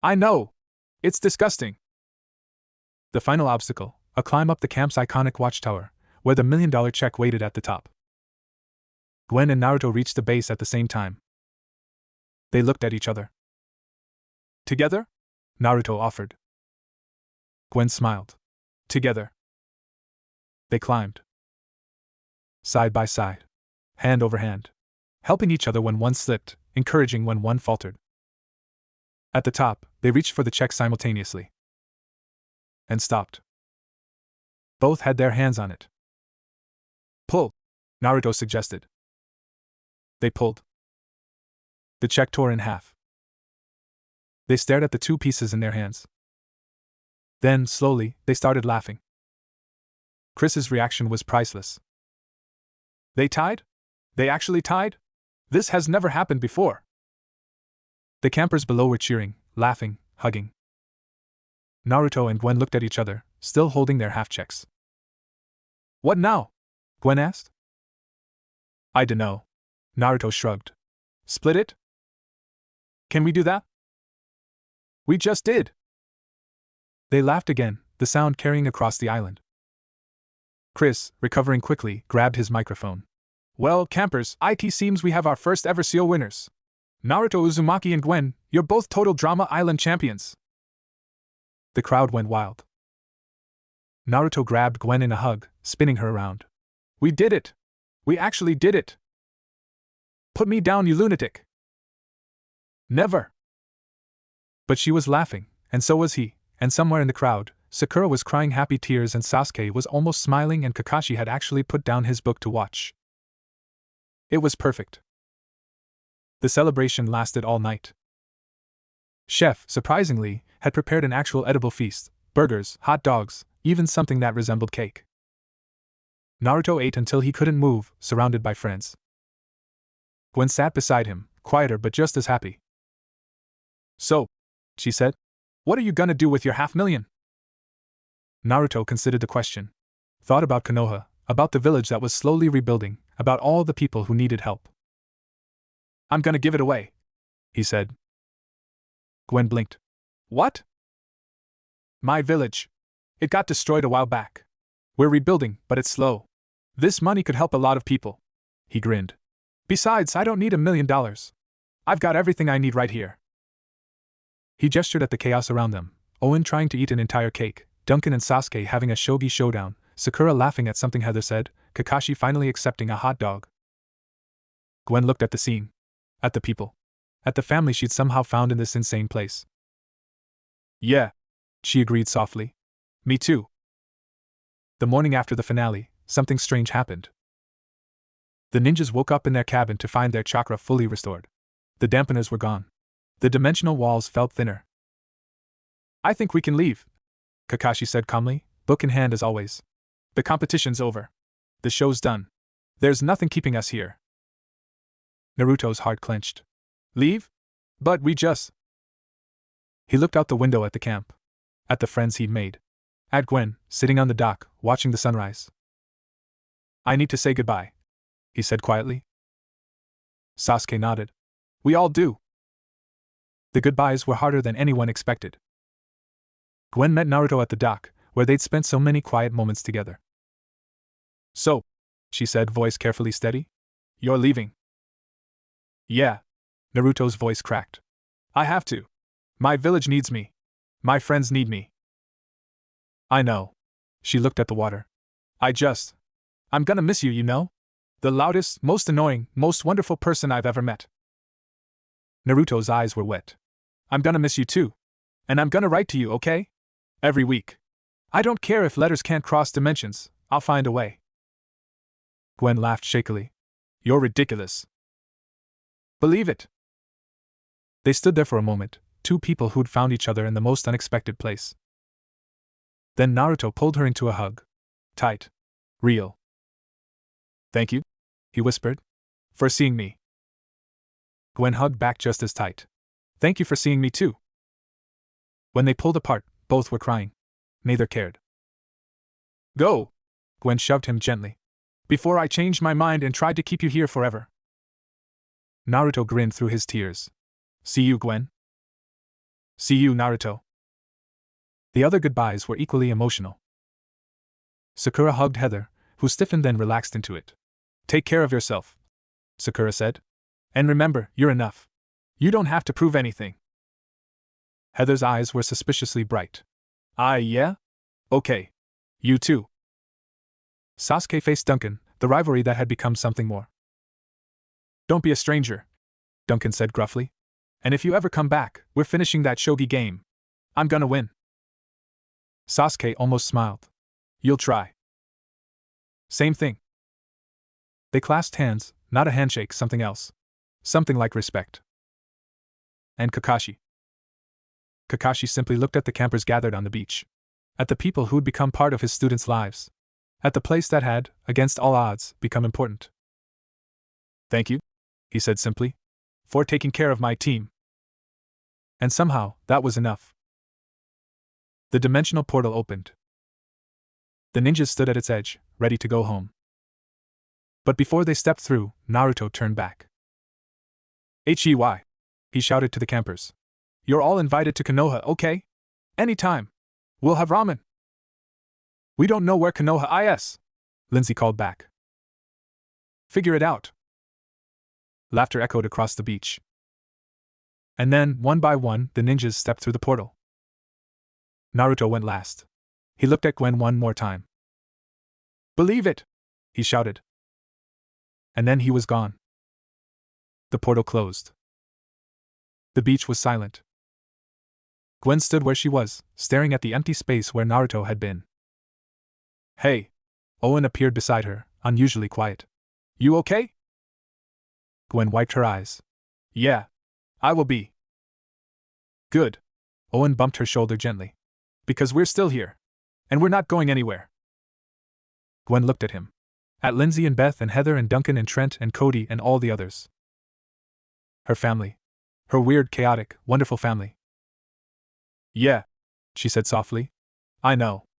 S1: I know. It's disgusting. The final obstacle, a climb up the camp's iconic watchtower, where the $1 million check waited at the top. Gwen and Naruto reached the base at the same time. They looked at each other. Together? Naruto offered. Gwen smiled. Together. They climbed. Side by side. Hand over hand. Helping each other when one slipped, encouraging when one faltered. At the top, they reached for the check simultaneously. And stopped. Both had their hands on it. Pull, Naruto suggested. They pulled. The check tore in half. They stared at the two pieces in their hands. Then, slowly, they started laughing. Chris's reaction was priceless. They tied? They actually tied? This has never happened before. The campers below were cheering, laughing, hugging. Naruto and Gwen looked at each other, still holding their half-checks. What now? Gwen asked. I dunno. Naruto shrugged. Split it? Can we do that? We just did. They laughed again, the sound carrying across the island. Chris, recovering quickly, grabbed his microphone. Well, campers, it seems we have our first ever seal winners. Naruto Uzumaki and Gwen, you're both Total Drama Island champions. The crowd went wild. Naruto grabbed Gwen in a hug, spinning her around. We did it! We actually did it! Put me down, you lunatic! Never! But she was laughing, and so was he, and somewhere in the crowd, Sakura was crying happy tears and Sasuke was almost smiling and Kakashi had actually put down his book to watch. It was perfect. The celebration lasted all night. Chef, surprisingly, had prepared an actual edible feast, burgers, hot dogs, even something that resembled cake. Naruto ate until he couldn't move, surrounded by friends. Gwen sat beside him, quieter but just as happy. So, she said, what are you gonna do with your $500,000? Naruto considered the question. Thought about Konoha, about the village that was slowly rebuilding, about all the people who needed help. I'm gonna give it away, he said. Gwen blinked. What? My village. It got destroyed a while back. We're rebuilding, but it's slow. This money could help a lot of people. He grinned. Besides, I don't need $1 million. I've got everything I need right here. He gestured at the chaos around them, Owen trying to eat an entire cake, Duncan and Sasuke having a shogi showdown, Sakura laughing at something Heather said, Kakashi finally accepting a hot dog. Gwen looked at the scene. At the people. At the family she'd somehow found in this insane place. Yeah, she agreed softly. Me too. The morning after the finale, something strange happened. The ninjas woke up in their cabin to find their chakra fully restored. The dampeners were gone. The dimensional walls felt thinner. I think we can leave, Kakashi said calmly, book in hand as always. The competition's over. The show's done. There's nothing keeping us here. Naruto's heart clenched. Leave? But we just. He looked out the window at the camp. At the friends he'd made. At Gwen, sitting on the dock, watching the sunrise. I need to say goodbye, he said quietly. Sasuke nodded. We all do. The goodbyes were harder than anyone expected. Gwen met Naruto at the dock, where they'd spent so many quiet moments together. So, she said, voice carefully steady, you're leaving. Yeah. Naruto's voice cracked. I have to. My village needs me. My friends need me. I know. She looked at the water. I'm gonna miss you, you know? The loudest, most annoying, most wonderful person I've ever met. Naruto's eyes were wet. I'm gonna miss you too. And I'm gonna write to you, okay? Every week. I don't care if letters can't cross dimensions, I'll find a way. Gwen laughed shakily. You're ridiculous. Believe it. They stood there for a moment, two people who'd found each other in the most unexpected place. Then Naruto pulled her into a hug. Tight. Real. Thank you, he whispered, for seeing me. Gwen hugged back just as tight. Thank you for seeing me too. When they pulled apart, both were crying. Neither cared. Go! Gwen shoved him gently. Before I changed my mind and tried to keep you here forever. Naruto grinned through his tears. See you, Gwen. See you, Naruto. The other goodbyes were equally emotional. Sakura hugged Heather, who stiffened then relaxed into it. Take care of yourself, Sakura said. And remember, you're enough. You don't have to prove anything. Heather's eyes were suspiciously bright. Yeah? Okay. You too. Sasuke faced Duncan, the rivalry that had become something more. Don't be a stranger, Duncan said gruffly. And if you ever come back, we're finishing that shogi game. I'm gonna win. Sasuke almost smiled. You'll try. Same thing. They clasped hands, not a handshake, something else. Something like respect. And Kakashi. Kakashi simply looked at the campers gathered on the beach. At the people who'd become part of his students' lives. At the place that had, against all odds, become important. Thank you, he said simply, for taking care of my team. And somehow, that was enough. The dimensional portal opened. The ninjas stood at its edge, ready to go home. But before they stepped through, Naruto turned back. Hey! He shouted to the campers. You're all invited to Konoha, okay? Anytime. We'll have ramen. We don't know where Konoha is, Lindsay called back. Figure it out. Laughter echoed across the beach. And then, one by one, the ninjas stepped through the portal. Naruto went last. He looked at Gwen one more time. Believe it! He shouted. And then he was gone. The portal closed. The beach was silent. Gwen stood where she was, staring at the empty space where Naruto had been. Hey! Owen appeared beside her, unusually quiet. You okay? Gwen wiped her eyes. Yeah. I will be. Good. Owen bumped her shoulder gently. Because we're still here. And we're not going anywhere. Gwen looked at him. At Lindsay and Beth and Heather and Duncan and Trent and Cody and all the others. Her family. Her weird, chaotic, wonderful family. Yeah, she said softly. I know.